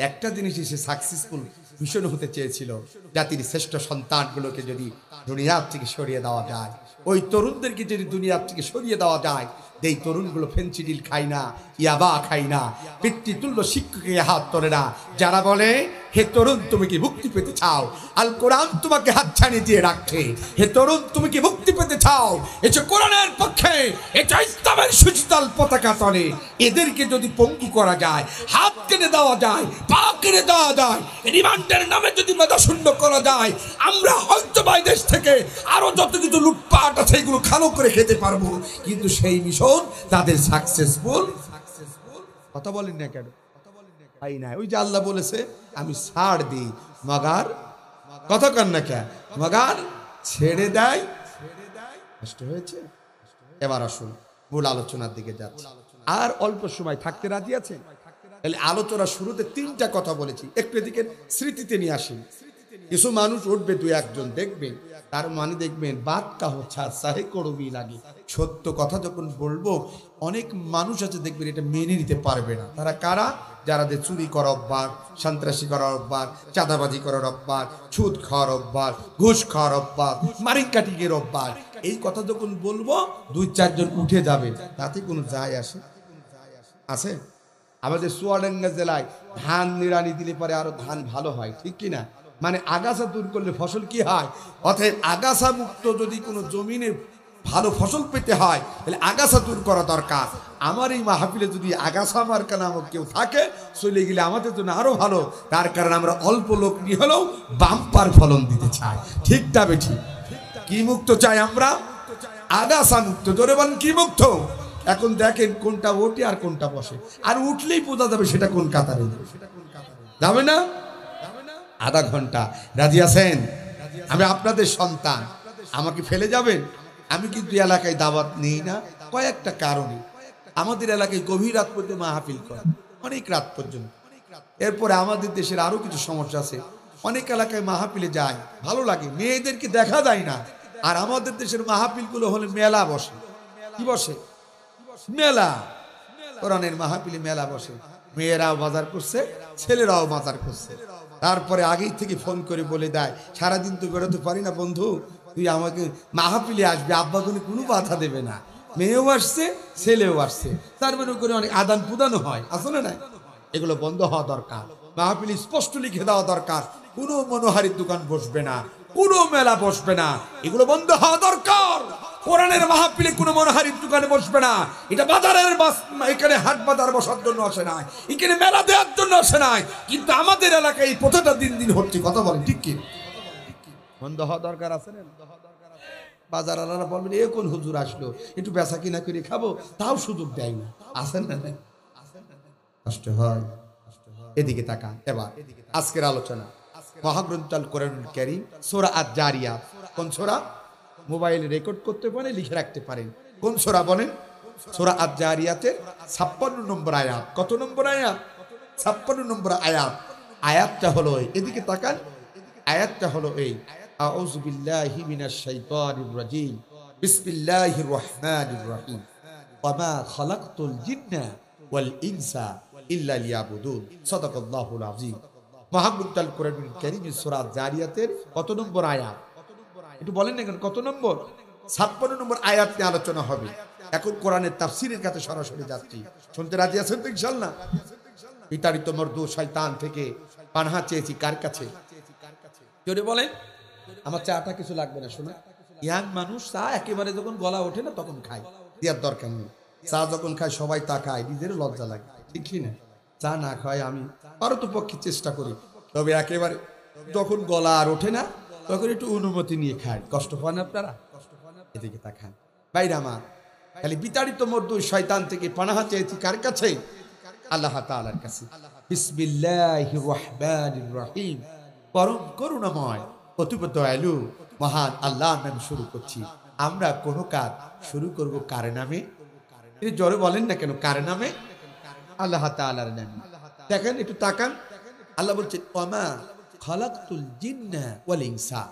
একটা জিনিসই সে সাকসেসফুল মিশন হতে চেয়েছিল, জাতির শ্রেষ্ঠ সন্তানগুলোকে যদি দুনিয়ার থেকে সরিয়ে দেওয়া যায়, ওই তরুণদেরকে যদি দুনিয়ার থেকে সরিয়ে দেওয়া যায়, যেই তরুণগুলো ফেন্সিডিল খায় না, ইয়াবা খায় না, পিতৃতুল্য শিক্ষকে হাত তোলে না, যারা বলে হে তরুণ তুমি কি মুক্তি পেতে চাও, আল কোরআন তোমাকে হাতছানি দিয়ে রাখছে। হে তরুণ তুমি কি মুক্তি পেতে চাও, এটা কোরআনের পক্ষে, এটা ইসলামের সুচিতাল পতাকা তলে। এদেরকে যদি পঙ্গু করা যায়, হাত কেটে দেওয়া যায়, পা কেটে দেওয়া যায়, রিমান্ডের নামে যদি মেধা শূন্য করা যায়, আমরা হয়তো বা দেশ থেকে আরো যত কিছু লুটপাট আছে এগুলো খালো করে খেতে পারবো। কিন্তু সেই মিশন তাদের সাকসেসফুল। কথা বলেন না কেন? তাই না? ওই যে আল্লাহ বলেছে আমি ছাড় দিই মগার, কথা কন না কেন, মগার ছেড়ে দেয়। কষ্ট হয়েছে? এবার আসুন মূল আলোচনার দিকে যাচ্ছি। আর অল্প সময় থাকতে রাজি আছেন? তাহলে আলোচনা শুরুতে 3টা কথা বলেছি, একটু এদিকে স্মৃতিতে নিয়ে আসেন। কিছু মানুষ উঠবে, 2-1 জন দেখবেন, তার মানে দেখবেন বাদ কাহ চাহে করবি লাগে। সত্য কথা যখন বলবো অনেক মানুষ আছে দেখবেন এটা মেনে নিতে পারবে না। তারা কারা? যারা যে চুরি করার অভ্যাস, সন্ত্রাসী করার অভ্যাস, চাঁদাবাজি করার অভ্যাস, সুদ খাওয়ার অভ্যাস, ঘুষ খাওয়ার অভ্যাস, মারিং কাটিংয়ের অভ্যাস। এই কথা যখন বলবো 2-4 জন উঠে যাবে, তাতে কোনো যায় আসে আছে? আমাদের চুয়াডাঙ্গা জেলায় ধান নিড়ানি দিলে পরে আরো ধান ভালো হয়, ঠিক কিনা? মানে আগাছা দূর করলে ফসল কি হয়? অতএব আগাছা মুক্ত যদি কোনো জমিনে ভালো ফসল পেতে হয় তাহলে আগাছা দূর করা দরকার। আমার এই মাহফিলে যদি আগাছা মার্কা নামক কেউ থাকে চলে গেলে আমাদের জন্য আরো ভালো। তার কারণ আমরা অল্প লোক নিয়ে হলেও বাম্পার ফলন দিতে চাই, ঠিকটা বেঠিক? কি মুক্ত চাই আমরা? আগাছা মুক্ত। জোরে বলেন কি মুক্ত? এখন দেখেন কোনটা ওঠে আর কোনটা বসে, আর উঠলেই বোঝা যাবে সেটা কোন কাতারে যাবে। না আধা ঘন্টা রাজি আছেন? আমি আপনাদের সন্তান, আমাকে ফেলে যাবেন? আমি কিন্তু এলাকায় দাওয়াত নেই না কয়েকটা কারণে। আমাদের এলাকায় গভীর রাত পর্যন্ত মাহফিল করে, অনেক রাত পর্যন্ত। এরপরে আমাদের দেশের আরো কিছু সমস্যা আছে, অনেক এলাকায় মাহফিলে যায়, ভালো লাগে, মেয়েদেরকে দেখা যায় না। আর আমাদের দেশের মাহফিল গুলো হলে মেলা বসে। কি বসে? মেলা। কোরআনের মাহফিলে মেলা বসে, মেয়েরাও বাজার করছে, ছেলেরাও বাজার করছে। তারপরে আগেই থেকে ফোন করে বলে দেয়, সারাদিন তো বেরোতে পারি না বন্ধু, তুই আমাকে মাহফিলে আসবি, আব্বা কোনো বাধা দেবে না। মেয়েও আসছে, ছেলেও আসছে, তার মানে করে অনেক আদান প্রদানও হয়, আসলে না? এগুলো বন্ধ হওয়া দরকার। মাহফিলে স্পষ্ট লিখে দেওয়া দরকার, কোনো মনোহারীর দোকান বসবে না, কোনো মেলা বসবে না, এগুলো বন্ধ হওয়া দরকার। কোরআনের মাহফিলে কোনো মনোহারীর দোকানে বসবে না। এটা বাজারের এখানে হাট বাজার বসার জন্য আসে নাই, এখানে মেলা দেওয়ার জন্য আসে নাই। কিন্তু আমাদের এলাকায় এই প্রথাটা দিন দিন হচ্ছে, কথা বলেন ঠিক কি? বন্ধ হওয়া দরকার আছে না? বাজার আলারা বলবেন এ কোন হুজুর আসলো, একটু বেচা কিনা করে খাবো, তাও সুযোগ দেয় না, আসেন না? কষ্ট হয়। এদিকে তাকান। এবার আজকের আলোচনা মহাগ্রন্থ আল কোরআনুল কারীম সূরা আয-যারিয়াত। কোন সূরা? মোবাইলে রেকর্ড করতে পারে, লিখে রাখতে পারেন। কোন সূরা বলেন? সূরা আয-যারিয়াতের 56 নম্বর আয়াত। কত নম্বর আয়াত? 56 নম্বর আয়াত। আয়াতটা হলো এদিকে তাকান, আয়াতটা হলো এই, আউযু বিল্লাহি মিনাশ শাইতানির রাজীম, বিসমিল্লাহির রহমানির রহিম, ওয়া মা খালাকতুল জিন্না ওয়াল ইনসা ইল্লা লিয়াবুদুন। সাদাকাল্লাহুল আযীম। মহাগ্রন্থ আল কোরআনুল কারীম সূরা আয-যারিয়াতের কত নম্বর আয়াত? একটু বলেন না কেন, কত নম্বর? 56 নম্বর আয়াত নিয়ে আলোচনা হবে। এখন কোরআনের তাফসীরের কাছে সরাসরি যাচ্ছি, শুনতে রাজি আছেন তো ইনশাআল্লাহ? বিতাড়িত মর্দু শয়তান থেকে পানাহা চেয়েছি কার কাছে? জোরে বলেন। আমার চাটা কিছু লাগবে না, শোনা। ইয়াং মানুষ চা একেবারে যখন গলা ওঠে না তখন খায়, দেওয়ার দরকার নেই। চা যখন খায় সবাই তা খায়, নিজেরও লজ্জা লাগে, ঠিক না? চা না খায় আমি পারতপক্ষে চেষ্টা করি, তবে একেবারে যখন গলা আর ওঠে না তখন একটু অনুমতি নিয়ে খায়। কষ্ট পান আপনারা? এদিকে তাকান ভাইরা আমার। খালি বিতাড়িত মর্দু শয়তান থেকে পানাহা চেয়েছি কার কাছে? আল্লাহ তাআলার কাছে। বিসমিল্লাহির রহমানির রহিম। পরম করুণাময় অতীব দয়ালু মহান আল্লাহর নামে শুরু করছি। আমরা কোন কাজ শুরু করব কার নামে? জোরে বলেন না কেন, কার নামে? আল্লাহ তাআলার নামে। দেখেন একটু তাকান, আল্লাহ বলছেন ওয়া মা খালাকতুল জিন্না ওয়াল ইনসা।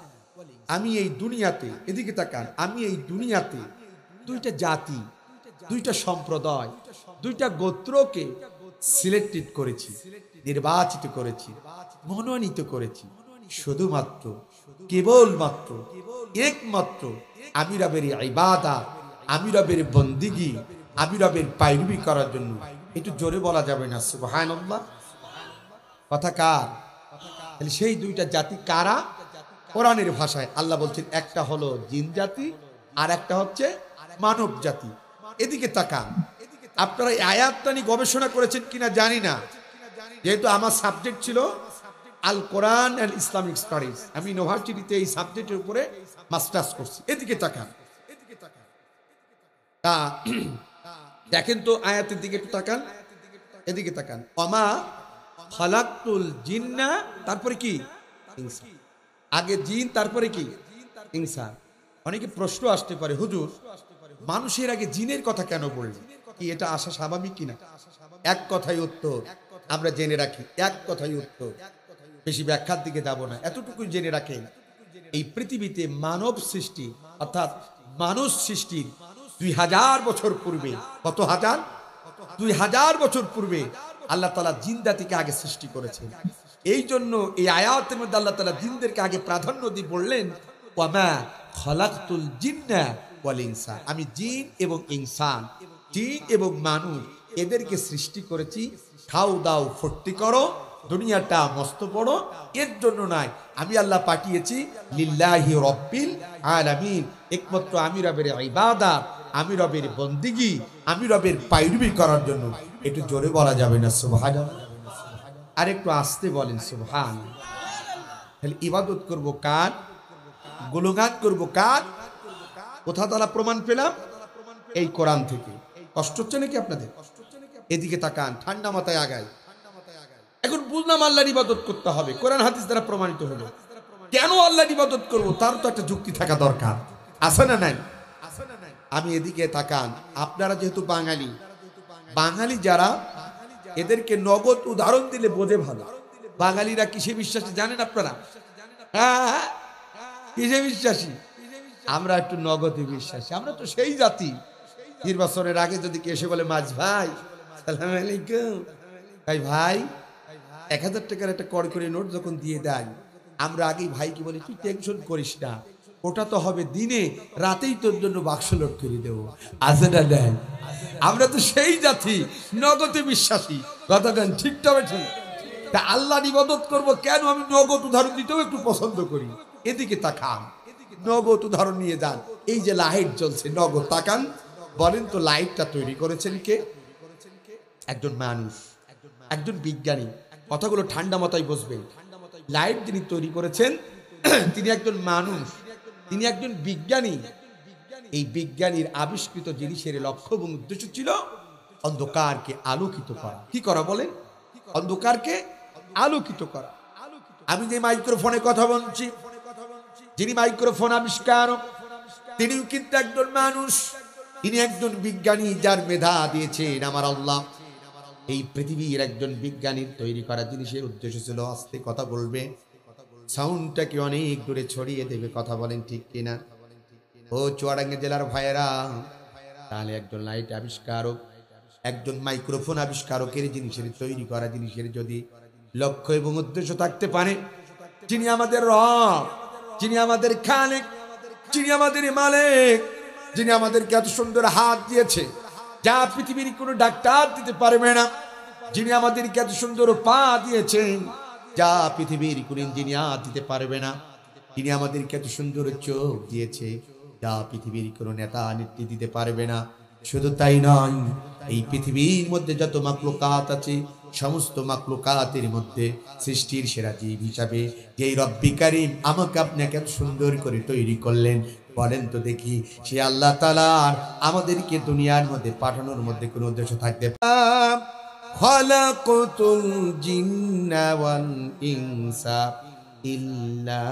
আমি এই দুনিয়াতে, এদিকে তাকান, আমি এই দুনিয়াতে দুইটা জাতি, দুইটা সম্প্রদায়, দুইটা গোত্রকে সিলেক্টেড করেছি, নির্বাচিত করেছি, মনোনীত করেছি শুধুমাত্র, কেবলমাত্র, একমাত্র আমি রবের ইবাদত, আমি রবের বন্দিগি, আমি রবের পায়রবি করার জন্য। একটু জোরে বলা যাবে না সুবহানাল্লাহ? কথা কার? তাহলে সেই দুইটা জাতি কারা? কোরআনের ভাষায় আল্লাহ বলছেন একটা হলো জিন জাতি আর একটা হচ্ছে মানব জাতি। এদিকে তাকান। আপনারা এই আয়াতটা নিয়ে গবেষণা করেছেন কিনা জানি না, যেহেতু আমার সাবজেক্ট ছিল আল কোরআন এন্ড ইসলামিক স্টাডিজ, আমি ইউনিভার্সিটিতে এই সাবজেক্টের উপরে মাস্টার্স করছি। এদিকে তাকান, দেখেন তো আয়াতের দিকে একটু তাকান, এদিকে তাকান। ওমা খালাকতুল জিন্না, তারপরে কি? ইনসা। আগে জিন, তারপরে কি? ইনসান। অনেকে প্রশ্ন আসতে পারে, হুজুর মানুষের আগে জিনের কথা কেন বললেন? কি এটা আসা স্বাভাবিক কিনা? এক কথাই উত্তর, আমরা জেনে রাখি, এক কথাই উত্তর, বেশি ব্যাখ্যার দিকে যাব না, এতটুকুই জেনে রাখেন। এই পৃথিবীতে মানব সৃষ্টি অর্থাৎ মানুষ সৃষ্টির 2000 বছর পূর্বে, কত হাজার, 2000 বছর পূর্বে আল্লাহ তাআলা জিন জাতিকে আগে সৃষ্টি করেছেন। এই জন্য এই আয়াতের মধ্যে আল্লাহ তাআলা জিনদেরকে আগে প্রাধান্য দিয়ে বললেন, ওয়ামা খালাকতুল জিন্না ওয়াল ইনসা, আমি জিন এবং ইনসান, জিন এবং মানুষ এদেরকে সৃষ্টি করেছি খাও দাও ফুর্তি করো, দুনিয়াটা মস্ত বড়, এর জন্য নয়। আমি আল্লাহ পাঠিয়েছি লিল্লাহি রাব্বিল আলামিন, একমাত্র আমি রবের ইবাদত, আমি রবের বন্দিগি, আমি রবের পায়রবি করার জন্য। একটু জোরে বলা যাবে না সুবহানাল্লাহ? আর একটু আস্তে বলেন সুবহান। তাহলে ইবাদত করব কার, গুণগান করব কার? কোথা দ্বারা প্রমাণ পেলাম? এই কোরআন থেকে। কষ্ট হচ্ছে নাকি আপনাদের? এদিকে তাকান, ঠান্ডা মাথায় আগায়। এখন বুঝলাম আল্লাহর ইবাদত করতে হবে, কোরআন হাদিস দ্বারা প্রমাণিত হলো। কেন আল্লাহর ইবাদত করব, তার তো একটা যুক্তি থাকা দরকার, আছে না নাই? আমি এদিকে তাকান, আপনারা যেহেতু বাঙালি, বাঙালি যারা, এদেরকে নগদ উদাহরণ দিলে বোঝে ভালো। বাঙালিরা কিসে বিশ্বাসী জানেন আপনারা? হ্যাঁ, কিসে বিশ্বাসী? আমরা একটু নগদে বিশ্বাসী। আমরা তো সেই জাতি, নির্বাচনের আগে যদি কেউ এসে বলে মাঝ ভাই সালাম আলাইকুম, ভাই ভাই 1000 টাকার একটা কড়কড়ি নোট যখন দিয়ে দেয়, আমরা আগেই ভাইকে বলি তুই টেনশন করিস না, ওটা তো হবে দিনে, রাতেই তোর জন্য বাক্স লোড করে দেবো, আছে না দেন? আমরা তো সেই জাতি, নগদে বিশ্বাসী। কথাটা ঠিক তবে ঠিক। তা আল্লাহর ইবাদত করব কেন? আমি নগদ উদাহরণ দিতেও একটু পছন্দ করি। এদিকে তাকান, নগদ উদাহরণ নিয়ে যান। এই যে লাইট জ্বলছে, নগদ তাকান, বলেন তো লাইটটা তৈরি করেছেন কে? একজন মানুষ, একজন বিজ্ঞানী। কথাগুলো ঠান্ডা মাথায় বসবে। লাইট যিনি তৈরি করেছেন তিনি একজন মানুষ, তিনি একজন বিজ্ঞানী। এই বিজ্ঞানীর আবিষ্কৃত জিনিসের লক্ষ্য এবং উদ্দেশ্য ছিল অন্ধকারকে আলোকিত করা। কি করা বলেন? অন্ধকারকে আলোকিত করা। আমি যে মাইক্রোফোনে কথা বলছি, যিনি মাইক্রোফোন আবিষ্কারক, তিনিও কিন্তু একজন মানুষ, তিনি একজন বিজ্ঞানী, যার মেধা দিয়েছেন আমার আল্লাহ। এই পৃথিবীর একজন বিজ্ঞানীর তৈরি করা জিনিসের উদ্দেশ্য ছিল আস্তে কথা বলবে, সাউন্ডটাকে অনেক দূরে ছড়িয়ে দেবে। কথা বলেন ঠিক কিনা? ও চুয়াডাঙ্গা জেলার ভাইয়েরা, তাহলে একজন লাইট আবিষ্কারক, একজন মাইক্রোফোন আবিষ্কারকের জিনিসের তৈরি করা জিনিসের যদি লক্ষ্য এবং উদ্দেশ্য থাকতে পারে, যিনি আমাদের রব, যিনি আমাদের খালেক, যিনি আমাদের মালিক, যিনি আমাদেরকে এত সুন্দর হাত দিয়েছে যা পৃথিবীর কোনো ডাক্তার দিতে পারবে না, যিনি আমাদেরকে এত সুন্দর পা দিয়েছেন যা পৃথিবীর কোন ইঞ্জিনিয়ার দিতে পারবে না, যিনি আমাদেরকে এত সুন্দর চোখ দিয়েছে যা পৃথিবীর কোনো নেতা নেত্রী দিতে পারবে না। শুধু তাই নয়, এই পৃথিবীর মধ্যে যত মাখলুকাত আছে, সমস্ত মাখলুকাতের মধ্যে সৃষ্টির সেরা জীব হিসাবে যেই রব্বি কারীম আমাকে আপনাকে এত সুন্দর করে তৈরি করলেন, বলেন তো দেখি সে আল্লাহ তাআলার আমাদেরকে দুনিয়ার মধ্যে পাঠানোর মধ্যে কোনো উদ্দেশ্য থাকতে পারে? খালাকাতুল জিন্না ওয়াল ইনসা ইল্লা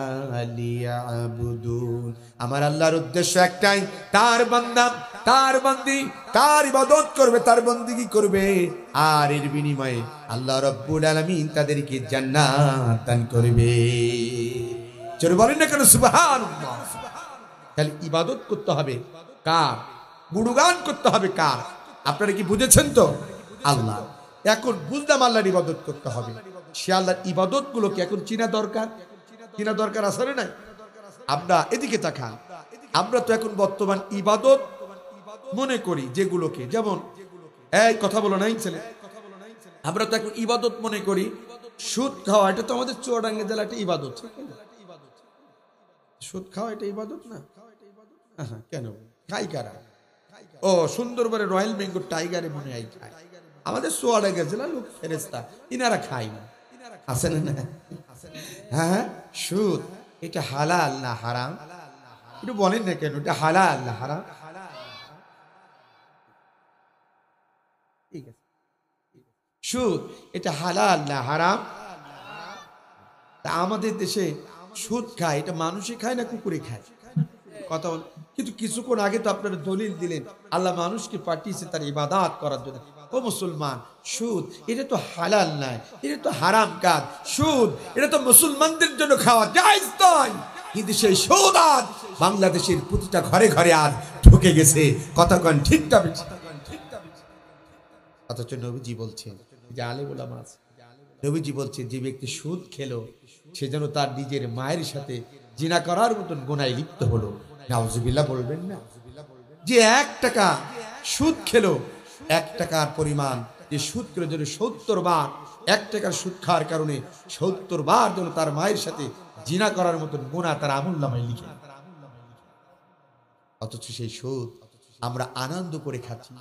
লিয়াবুদুন। আমার আল্লাহর উদ্দেশ্য একটাই, তার বান্দা, তার বান্দি তার ইবাদত করবে, তার বন্দেগী করবে, আর এর বিনিময়ে আল্লাহ রাব্বুল আলামিন তাদেরকে জান্নাত দান করবে। জোরে বলেন না কেন সুবহানাল্লাহ? তাহলে ইবাদত করতে হবে কার? গুণগান করতে হবে কার? আপনারা কি বুঝেছেন তো? আল্লাহ। এখন বুঝলাম আল্লাহর ইবাদত করতে হবে, সে আল্লাহর ইবাদত গুলোকে এখন চিনা দরকার। চিনা দরকার আছে না নাই? আমরা এদিকে তাকান, আমরা তো এখন বর্তমান ইবাদত মনে করি যেগুলোকে, যেমন এই কথা বলো নাই ছেলে, আমরা তো এখন ইবাদত মনে করি সুদ খাওয়া, এটা তো আমাদের চুয়াডাঙ্গা জেলা একটা ইবাদত। সুদ খাওয়া এটা ইবাদত না? কেন খাই কারা? ও সুন্দরবনের রয়্যাল বেঙ্গল টাইগারে মনে হয় খায়, আমাদের চুয়াডাঙ্গা জেলার লোক ফেরেস্তা, ইনারা খায় না, আছে না? হ্যাঁ, সুদ এটা হালাল না হারাম? একটু বলেন না কেন, এটা হালাল না হারাম? ঠিক আছে, সুদ এটা হালাল না হারাম? তা আমাদের দেশে সুদ খায়, এটা মানুষই খায় না কুকুরে খায়? কথা বল। কিন্তু কিছুক্ষণ আগে তো আপনারা দলিল দিলেন আল্লাহ মানুষকে পাঠিয়েছে তার ইবাদত করার জন্য। ও মুসলমান, সুদ এটা তো হালাল নাই, এটা তো হারাম কাজ। সুদ এটা তো মুসলমানদের জন্য খাওয়া জায়েজ নয়, কিন্তু সেই সুদ আজ বাংলাদেশের প্রতিটা ঘরে ঘরে আজ ঢুকে গেছে। কথা কন ঠিক না বেঠিক? অথচ নবীজি বলছেন, যে আলেম ওলামা আছে, নবীজি বলছেন যে ব্যক্তি সুদ খেলো সে যেন তার নিজের মায়ের সাথে জিনা করার মতন গুনায় লিপ্ত হলো। নাউজুবিল্লাহ বলবেন না? যে 1 টাকা সুদ খেলো, 1 টাকার পরিমাণ যে সুদ খেলো যেন 70 বার, 1 টাকার সুদ খাওয়ার কারণে 70 বার যেন তার মায়ের সাথে জিনা করার মতন গুনাহ তার আমুল্লামায় লিখে। অথচ সেই সুদ আমরা আনন্দ করে খাচ্ছি,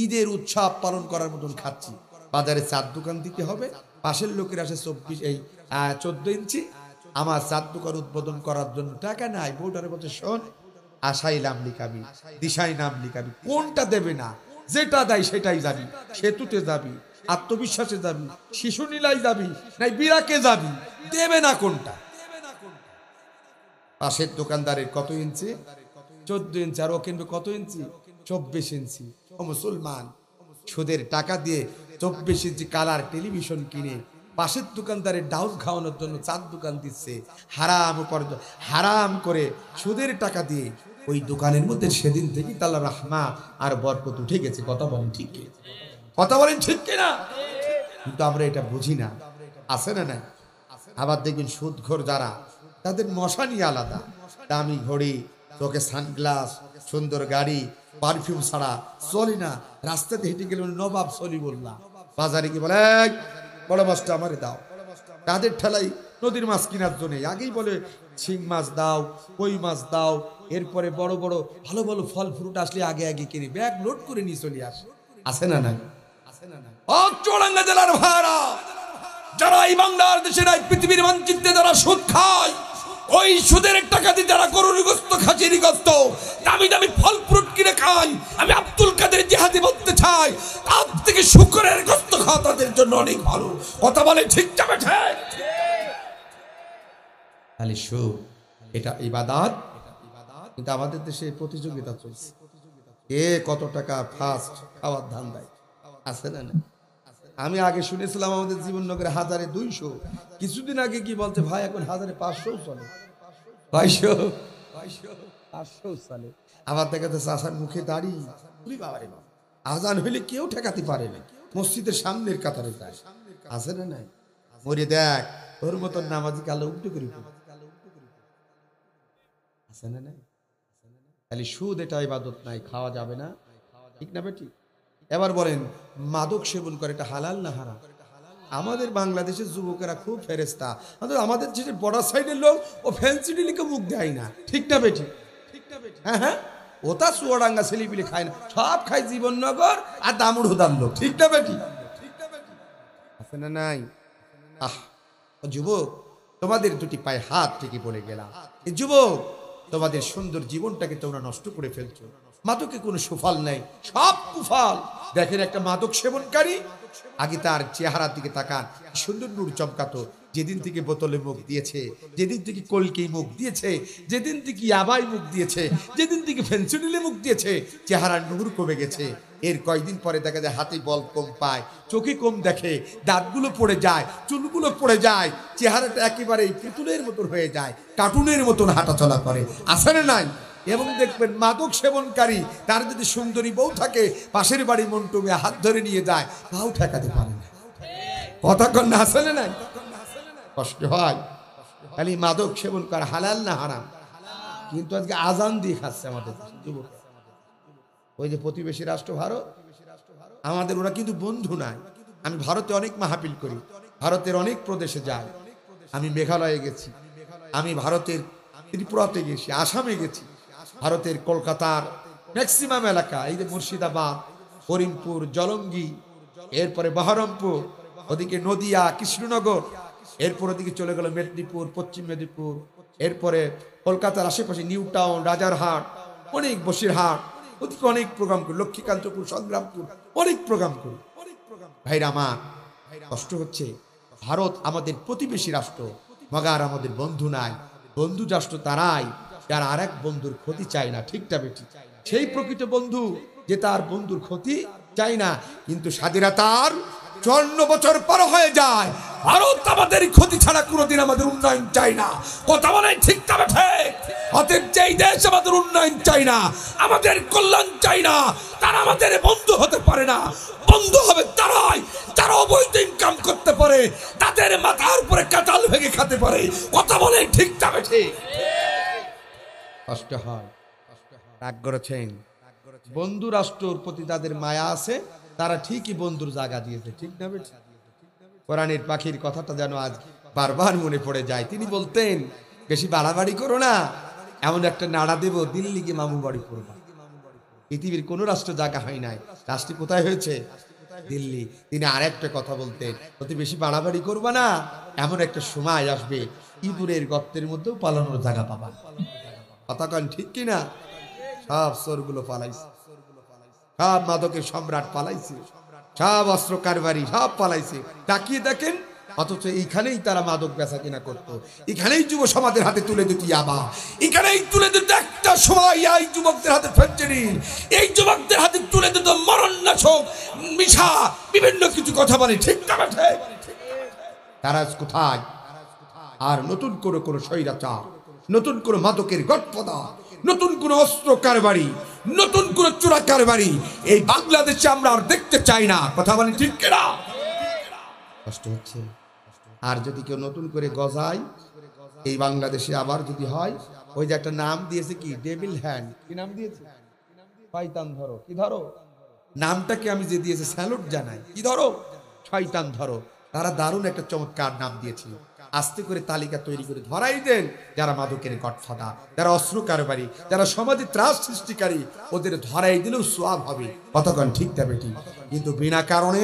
ঈদের উৎসব পালন করার মতন খাচ্ছি। বাজারে চার দোকান দিতে হবে, পাশের লোকের আসে 14 ইঞ্চি, আমার চার দোকান উদ্বোধন করার জন্য টাকা নাই। বোর্ডারের বলছে, শোন, আশাই নাম লিখাবি, দিশাই নাম লিখাবি, কোনটা দেবে না? যেটা দেয় সেটাই যাবি, সেতুতে যাবি, আত্মবিশ্বাসে যাবি, শিশু নীলায় যাবি, নাই বিরাকে যাবি, দেবে না কোনটা? পাশের দোকানদারের কত ইঞ্চি? 14 ইঞ্চি, আর ও কিনবে কত ইঞ্চি? 24 ইঞ্চি। ও মুসলমান, সুদের টাকা দিয়ে 24 ইঞ্চি কালার টেলিভিশন কিনে পাশের দোকানদারের ডাউন খাওয়ানোর জন্য 4 দোকান দিচ্ছে, হারাম উপার্জন, হারাম করে সুদের টাকা দিয়ে। ওই দোকানের মধ্যে সেদিন থেকে তাআলা রাহমাত আর বরকত উঠে গেছে। কথা বলেন ঠিক কি? কথা বলেন ঠিক কিনা? কিন্তু আমরা এটা বুঝি না, আছে না? না। আবার দেখবেন সুদখোর যারা, তাদের মশানি আলাদা, দামি ঘড়ি, চোখে সানগ্লাস, সুন্দর গাড়ি, পারফিউম ছাড়া চলে না। রাস্তাতে হেঁটে গেলে নবাব চলি বললাম, বাজারে কি বলে, বড় মাছটা আমারে দাও। তাদের ঠেলাই নদীর মাছ কেনার জন্য আগেই বলে শিং মাছ দাও, কই মাছ দাও। এরপরে বড় বড় ভালো ভালো ফল ফ্রুট আসলে আগে আগে কিনে ব্যাগ লোড করে নিয়ে চলে আসে। আছে না? নাই? ও চুয়াডাঙ্গা জেলার ভাড়া যারা এই বাংলাদেশের এই পৃথিবীর মানচিত্রে যারা সুদ খায়, ওই সুদের টাকা দিয়ে যারা গরুর গোস্ত, খাসির গোস্ত, দামি দামি ফল ফ্রুট কিনে খায়, আমি আব্দুল কাদের জিহাদি বলতে চাই, তার থেকে শুকরের গোস্ত খাওয়া তাদের জন্য অনেক ভালো। কথা বলে ঠিক যাবে? ঠিক। খালি সুদ এটা ইবাদত, কিন্তু আমাদের দেশে প্রতিযোগিতা চলছে, কে কত টাকা ফার্স্ট খাওয়ার ধান্দায়। আছে না? আমি আগে শুনেছিলাম আমাদের জীবননগরে 1200, কিছুদিন আগে কি বলছে ভাই এখন 1500 চলে, 500 চলে। আবার দেখা যাচ্ছে চাষার মুখে দাড়ি, আজান হইলে কেউ ঠেকাতে পারে না, মসজিদের সামনের কাতারে যায়। আছে না? নাই? মরে দেখ ওর মতন নামাজি কালো উল্টো করে। আছে না? নাই? খালি সুদ এটা ইবাদত নাই, খাওয়া যাবে না, ঠিক না বেটি? এবার বলেন, মাদক সেবন করে এটা হালাল না হারাম? আমাদের বাংলাদেশের যুবকেরা খুব ফেরেস্তা, আমাদের যে বর্ডার সাইডের লোক ও ফ্যান্সি ডিলিকে মুখ দেয় না, ঠিক না বেটি? হ্যাঁ হ্যাঁ, ওটা চুয়াডাঙ্গা ছেলেপিলে খায় না, সব খায় জীবননগর আর দামুড় হুদার লোক, ঠিক না বেটি? আছে না? নাই? আহ যুবক, তোমাদের দুটি পায়ে হাত থেকে পড়ে গেলাম। যুবক, তোমাদের সুন্দর জীবনটাকে তোমরা নষ্ট করে ফেলছো। মাদকে কোনো সুফল নেই, সব কুফল। দেখেন একটা মাদক সেবনকারী, আগে তার চেহারার দিকে তাকান, সুন্দর নূর চমকাতো। যেদিন থেকে বোতলে মুখ দিয়েছে, যেদিন থেকে কলকে মুখ দিয়েছে, যেদিন থেকে ইয়াবাই মুখ দিয়েছে, যেদিন থেকে ফেন্সিডিলে মুখ দিয়েছে, চেহারার নূর কমে গেছে। এর কয়েকদিন পরে দেখা যায় হাতে বল কম পায়, চোখে কম দেখে, দাঁতগুলো পড়ে যায়, চুলগুলো পড়ে যায়, চেহারাটা একেবারে পুতুলের মতন হয়ে যায়, কার্টুনের মতন হাঁটাচলা করে। আছে না? নাই? এবং দেখবেন মাদক সেবনকারী, তার যদি সুন্দরী বউ থাকে, পাশের বাড়ি মন্টুমে হাত ধরে নিয়ে যায়, তাও ঠেকাতে পারে না। কথা কন না? আছে না? নাই? কষ্ট হয়। খালি মাদক সেবন করা হালাল না হারাম? কিন্তু আজকে আজান দিয়ে খাচ্ছে আমাদের যুবক। ওই যে প্রতিবেশী রাষ্ট্র ভারত, আমাদের ওরা কিন্তু বন্ধু নাই। আমি ভারতে অনেক মাহফিল করি, ভারতের অনেক প্রদেশে যাই। আমি মেঘালয়ে গেছি, আমি ভারতের ত্রিপুরাতে গেছি, আসামে গেছি, ভারতের কলকাতার ম্যাক্সিমাম এলাকা, এই যে মুর্শিদাবাদ, করিমপুর, জলঙ্গি, এরপরে বহরমপুর, ওদিকে নদিয়া, কৃষ্ণনগর, এরপর ওদিকে চলে গেল মেদিনীপুর, পশ্চিম মেদিনীপুর, এরপরে কলকাতার আশেপাশে নিউ টাউন, রাজারহাট, অনেক বসিরহাট, ওদিকে অনেক প্রোগ্রাম করি, লক্ষ্মীকান্তপুর, সংগ্রামপুর, অনেক প্রোগ্রাম করি। ভাইরা আমার, কষ্ট হচ্ছে, ভারত আমাদের প্রতিবেশী রাষ্ট্র, মগার আমাদের বন্ধু নাই। বন্ধু রাষ্ট্র তারাই আর আরেক বন্ধুর ক্ষতি চায় না, ঠিকটা বেঠি? সেই প্রকৃত বন্ধু যে তার বন্ধুর ক্ষতি চায় না। কিন্তু স্বাধীনতার 54 বছর পর হয়ে যায়, ভারত আমাদের ক্ষতি ছাড়া কোনোদিন আমাদের উন্নয়ন চাই না। কথা বলে ঠিকটা বেঠে? অতএব যেই দেশ আমাদের উন্নয়ন চাই না, আমাদের কল্যাণ চাই না, তারা আমাদের বন্ধু হতে পারে না। বন্ধু হবে তারাই যারা অবৈধ ইনকাম করতে পারে, তাদের মাথার উপরে কাঁঠাল ভেঙে খেতে পারে। কথা বলে ঠিকটা বেঠে? কষ্ট হয়, রাগ করেছেন। বন্ধু রাষ্ট্রের প্রতি তাদের মায়া আছে, তারা ঠিকই বন্ধুর জায়গা দিয়েছে, ঠিক না বেঠি? কোরআনের পাখির কথাটা যেন আজ বারবার মনে পড়ে যায়। তিনি বলতেন, বেশি বাড়াবাড়ি করো না, এমন একটা নাড়া দেব দিল্লি গিয়ে মামু বাড়ি করবা। পৃথিবীর কোন রাষ্ট্র জায়গা হয় নাই, রাষ্ট্র কোথায় হয়েছে? দিল্লি। তিনি আরেকটা কথা বলতেন, অতি বেশি বাড়াবাড়ি করবা না, এমন একটা সময় আসবে ইঁদুরের গর্তের মধ্যেও পালানোর জায়গা পাবা। কথা কন ঠিক কিনা? সব চোরগুলো পালাইছে, সব মাদকের সম্রাট পালাইছে, সব অস্ত্র কারবারি সব পালাইছে। তাকিয়ে দেখেন, অথচ এইখানেই তারা মাদক বেচা কিনা করতো, এখানেই যুব সমাজের হাতে তুলে দিত ইয়াবা, এখানেই তুলে দিত একটা সময় এই যুবকদের হাতে ফেঞ্চেনিল, এই যুবকদের হাতে তুলে দিত মরণনাশক মিশা বিভিন্ন কিছু। কথা বলে ঠিক না বেঠে? তারা কোথায়? আর নতুন করে কোনো স্বৈরাচার, নতুন করে মাদকের গডফাদার, নতুন কোন অস্ত্র কারবারি, নতুন কোন চোরা কারবারি এই বাংলাদেশে আমরা আর দেখতে চাই না। কথা বলে ঠিক কিনা? কষ্ট হচ্ছে। আর যদি কেউ নতুন করে গজায় এই বাংলাদেশে আবার যদি হয়, ওই যে একটা নাম দিয়েছে কি, ডেভিল হ্যান্ড, কি নাম দিয়েছে? শয়তান ধরো। কি ধরো? নামটাকে আমি যে দিয়েছে স্যালুট জানাই। কি ধরো? শয়তান ধরো। তারা দারুণ একটা চমৎকার নাম দিয়েছিল। আস্তে করে তালিকা তৈরি করে ধরাই দেন যারা মাদকের গডফাদার, যারা অস্ত্র কারবারি, যারা সমাজে ত্রাস সৃষ্টিকারী, ওদের ধরাই দিলেও সোয়াব হবে। কতক্ষণ ঠিক না বেটি? কিন্তু বিনা কারণে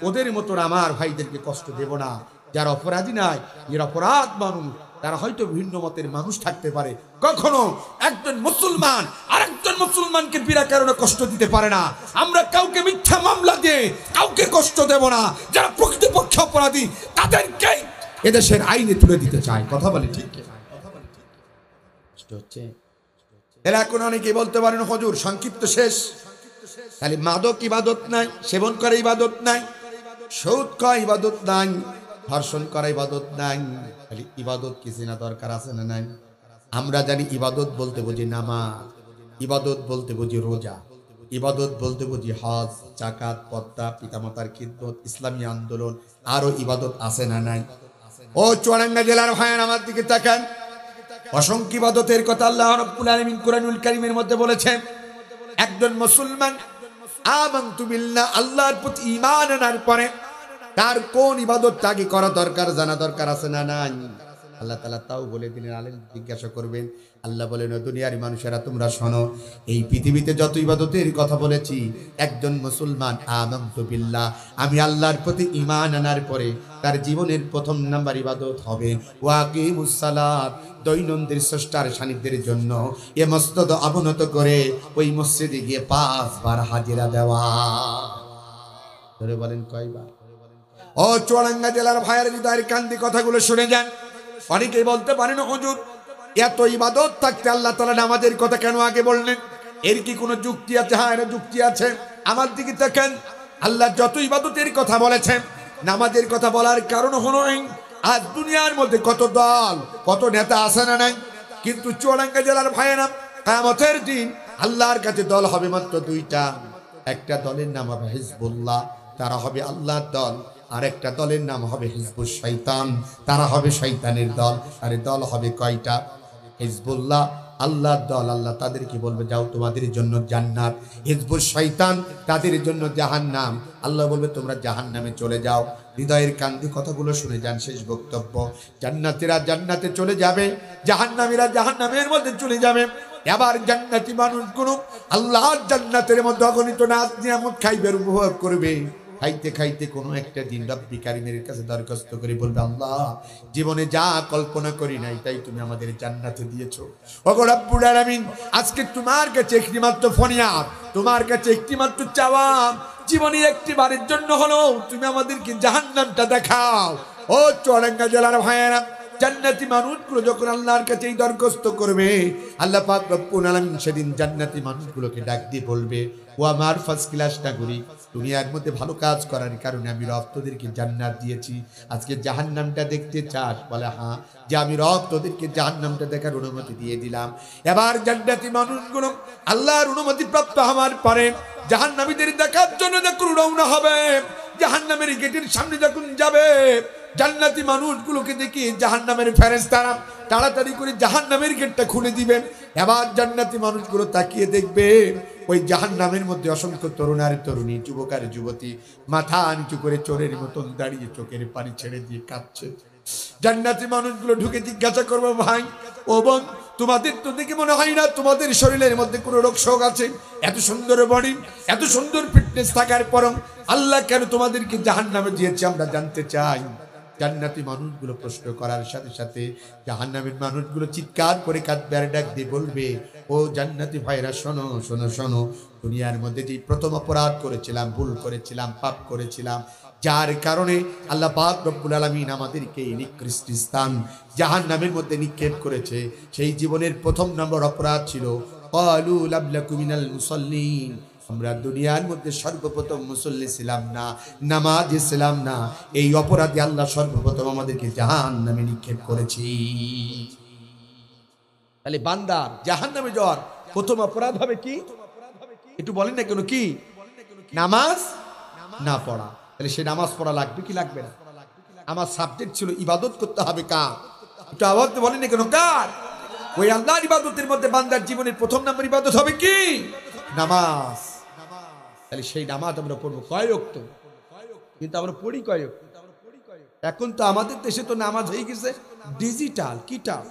ওদের মতন আমার ভাইদেরকে কষ্ট দেব না। যারা অপরাধী নাই, নিরপরাধ মানুষ, তারা হয়তো ভিন্ন মতের মানুষ থাকতে পারে, কখনো একজন মুসলমান আরেকজন মুসলমানকে বিনা কারণে কষ্ট দিতে পারে না। আমরা কাউকে মিথ্যা মামলা দিয়ে কাউকে কষ্ট দেব না। যারা প্রকৃতপক্ষে অপরাধী তাদেরকে এদেশের আইনে তুলে দিতে চায়। কথা বলে ঠিক হচ্ছে? এরা এখন অনেকে বলতে পারেন, হুজুর সংক্ষিপ্ত শেষ, তাহলে মাদক ইবাদত নাই, সেবন করে ইবাদত নাই, সুদ খাওয়া ইবাদত নাই, ধর্ষণ করা ইবাদত নাই, তাহলে ইবাদত কি জিনা দরকার আছে না নাই? আমরা জানি ইবাদত বলতে বুঝি নামাজ, ইবাদত বলতে বুঝি রোজা, ইবাদত বলতে বুঝি হজ, যাকাত, পর্দা, পিতামাতার খিদমত, ইসলামী আন্দোলন, আরো ইবাদত আছে না নাই? ও চুয়াডাঙ্গা জেলার ভাইয়ান, আমার দিকে তাকান। অসংখ্য ইবাদতের কথা আল্লাহ রাব্বুল আলামিন কুরআনুল কারীমের মধ্যে বলেছেন। একজন মুসলমান আমানতু বিল্লাহ, আল্লাহর প্রতি ঈমান আনার পরে তার কোন ইবাদতটা আগে করা দরকার জানা দরকার আছে না নাই? আল্লাহ তাআলা তাও বলে দিলেন। আলেম জিজ্ঞাসা করবেন, আল্লাহ বলেন, দুনিয়ার মানুষেরা তোমরা শোনো, এই পৃথিবীতে যত ইবাদতের কথা বলেছি, একজন মুসলমান আমানতু বিল্লাহ, আমি আল্লাহর প্রতি ঈমান আনার পরে তার জীবনের প্রথম নাম্বার ইবাদত হবে ওয়াকিমুস সালাত, দৈনন্দিন স্রষ্টার সান্নিধ্যের জন্য এ মসজিদ অবনত করে ওই মসজিদে গিয়ে 5 বার হাজিরা দেওয়া। ধরে বলেন কয়বার? ও চুয়াডাঙ্গা জেলার ভাইয়ের হৃদয়ের কান্দি কথাগুলো শুনে যান। অনেকেই বলতে পারেন, হুজুর এত ইবাদত থাকতে আল্লাহ তাআলা নামাজের কথা কেন আগে বললেন? এর কি কোনো যুক্তি আছে? হ্যাঁ, এর যুক্তি আছে। আমার দিকে দেখেন, আল্লাহ যত ইবাদতের কথা বলেছেন, নামাজের কথা বলার কারণ হলো আজ দুনিয়ার মধ্যে কত দল, কত নেতা আছে না নাই? কিন্তু চুয়াডাঙ্গা জেলার ভাইয়েরা, কিয়ামতের দিন আল্লাহর কাছে দল হবে মাত্র 2টা। একটা দলের নাম হবে হিজবুল্লাহ, তারা হবে আল্লাহর দল। আর একটা দলের নাম হবে হিজবুশ শয়তান, তারা হবে শয়তানের দল। আর দল হবে কয়টা? হিজবুল্লাহ আল্লাহর দল, আল্লাহ তাদেরকে বলবে যাও তোমাদের জন্য জান্নাত। হিজবুশ শয়তান তাদের জন্য জাহান্নাম, আল্লাহ বলবে তোমরা জাহান্নামে চলে যাও। হৃদয়ের কান্দি কথাগুলো শুনে যান। শেষ বক্তব্য, জান্নাতীরা জান্নাতে চলে যাবে, জাহান্নামীরা জাহান্নামের মধ্যে চলে যাবে। এবার জান্নাতি মানুষগুলো আল্লাহর জান্নাতের মধ্যে অগণিত নাজ নিয়ামত খাইবে, উপভোগ করবে। খাইতে খাইতে কোনো একটা দিন রব্বি কারীমের কাছে দরখাস্ত করে বলবে, আল্লাহ জীবনে যা কল্পনা করি নাই তাই তুমি আমাদের জান্নাতে দিয়েছো। ওগো রব্বুল আলামিন, আজকে তোমার কাছে একটি মাত্র ফরিয়াদ, তোমার কাছে একটি মাত্র চাওয়া, জীবনে একটি বারের জন্য হলো তুমি আমাদেরকে জাহান্নামটা দেখাও। ও চুয়াডাঙ্গা জেলার ভাইয়েরা, জান্নাতি মানুষগুলো যখন আল্লাহর কাছে এই দরখাস্ত করবে, আল্লাহ পাক রব্বুল আলামিন সেদিন জান্নাতি মানুষগুলোকে ডাক দিয়ে বলবে, ও আমার ফার্স্ট ক্লাস নাগরিক, দুনিয়ার মধ্যে ভালো কাজ করার কারণে আমি রব তোদেরকে জান্নাত দিয়েছি, আজকে জাহান্নামটা দেখতে চাস? বলে হ্যাঁ। যে আমি রব তোদেরকে জাহান্নামটা দেখার অনুমতি দিয়ে দিলাম। এবার জান্নাতি মানুষগুলো আল্লাহর অনুমতি প্রাপ্ত হওয়ার পরে জাহান্নামীদের দেখার জন্য যখন রওনা হবে, জাহান্নামের গেটের সামনে যখন যাবে, জান্নাতি মানুষগুলোকে দেখি জাহান্নামের ফেরেশতারা তাড়াতাড়ি করে জাহান্নামের গেটটা খুলে দিবেন। এবার জান্নাতি মানুষগুলো তাকিয়ে দেখবে ওই জাহান্নামের মধ্যে অসংখ্য তরুণ আর তরুণী, যুবক আর যুবতী মাথা নিচু করে চোরের মতন দাঁড়িয়ে চোখের পানি ছেড়ে দিয়ে কাঁদছে। জান্নাতি মানুষগুলো ঢুকে জিজ্ঞাসা করবো, ভাই ও বোন, তোমাদের তো দেখে মনে হয় না তোমাদের শরীরের মধ্যে কোনো রোগ শোক আছে? এত সুন্দর বডি, এত সুন্দর ফিটনেস থাকার পরও আল্লাহ কেন তোমাদেরকে জাহান্নামে দিয়েছে আমরা জানতে চাই। জান্নাতি মানুষগুলো প্রশ্ন করার সাথে সাথে জাহান্নামের মানুষগুলো চিৎকার করে কাঁদবে আর ডাক দিয়ে বলবে, ও জান্নাতি ভাইরা শোনো শোনো শোনো, দুনিয়ার মধ্যে যে প্রথম অপরাধ করেছিলাম, ভুল করেছিলাম, পাপ করেছিলাম, যার কারণে আল্লাহ পাক রব্বুল আলামিন আমাদেরকে এই নিকৃষ্ট স্থান জাহান্নামের মধ্যে নিক্ষেপ করেছে, সেই জীবনের প্রথম নম্বর অপরাধ ছিল ক্বালু লাম নাকু মিনাল মুসাল্লিন, আমরা দুনিয়ার মধ্যে সর্বপ্রথম মুসল্লি ছিলাম না, নামাজি ছিলাম না, এই অপরাধে আল্লাহ সর্বপ্রথম আমাদেরকে জাহান্নামে নিক্ষেপ করেছি। তাহলে বান্দার জাহান্নামে যাওয়ার প্রথম অপরাধ হবে কি? একটু বলেন না কেন, কি? নামাজ না পড়া। তাহলে সে নামাজ পড়া লাগবে কি লাগবে না? আমার সাবজেক্ট ছিল ইবাদত করতে হবে কার? একটু আওয়াজ বলেন না কেন, কার? ওই আল্লাহর ইবাদতের মধ্যে বান্দার জীবনের প্রথম নম্বর ইবাদত হবে কি? নামাজ। তাহলে সেই নামাজ আমরা পড়বো কয় ওয়াক্ত? কিন্তু আমরা পড়ি কয় ওয়াক্ত? এখন তো আমাদের দেশে তো নামাজ হয়ে গেছে ডিজিটাল। কিটাল?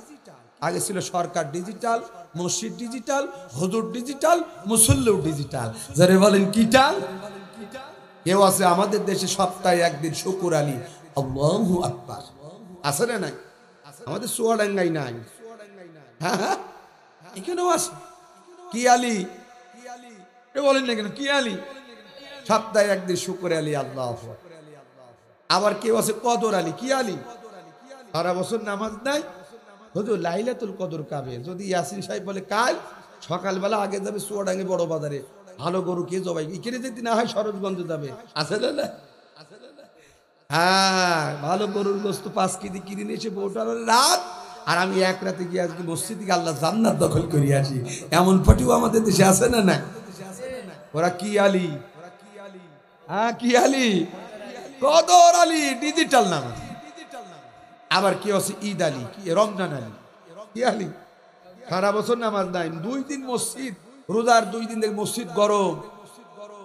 আগে ছিল সরকার ডিজিটাল, মসজিদ ডিজিটাল, হুজুর ডিজিটাল, মুসল্লিও ডিজিটাল। যারা বলেন কিটাল? কেউ আছে আমাদের দেশে সপ্তাহে একদিন শুকুর আলী আল্লাহু আকবার আছে না নাই? আমাদের চুয়াডাঙ্গাই নাই। হ্যাঁ হ্যাঁ, এখানেও আছে কি আলী? বলেন না কেন, কি আলী? সপ্তাহে একদিন শুকুর আলী আল্লাহু আকবার। আবার কেউ আছে কদর আলী। কি আলী? সারা বছর নামাজ নাই, হুজুর লাইলাতুল কদর কাবে। যদি ইয়াসিন সাহেব বলে কাল সকালবেলা আগে যাবে চুয়াডাঙ্গি বড় বাজারে, ভালো গরু কে জবাই, এখানে যদি না হয় সরোজগঞ্জ যাবে, আছে না? হ্যাঁ, ভালো গরুর গোস্ত 5 কেজি কিনে নিয়ে এসে বউটার রাত, আর আমি এক রাতে গিয়ে আজকে মসজিদ থেকে আল্লাহ জান্নাত দখল করে আসি, এমন ফটিও আমাদের দেশে আছে না? না, ওরা কি আলী? হ্যাঁ, কি আলী? কদর আলী, ডিজিটাল নামাজ। আবার কি আছে ঈদ আলী, কি রমজান আলী। কি আলী? সারা বছর নামাজ নাই, 2 দিন মসজিদ, রোজার 2 দিন দেখে মসজিদ গরম,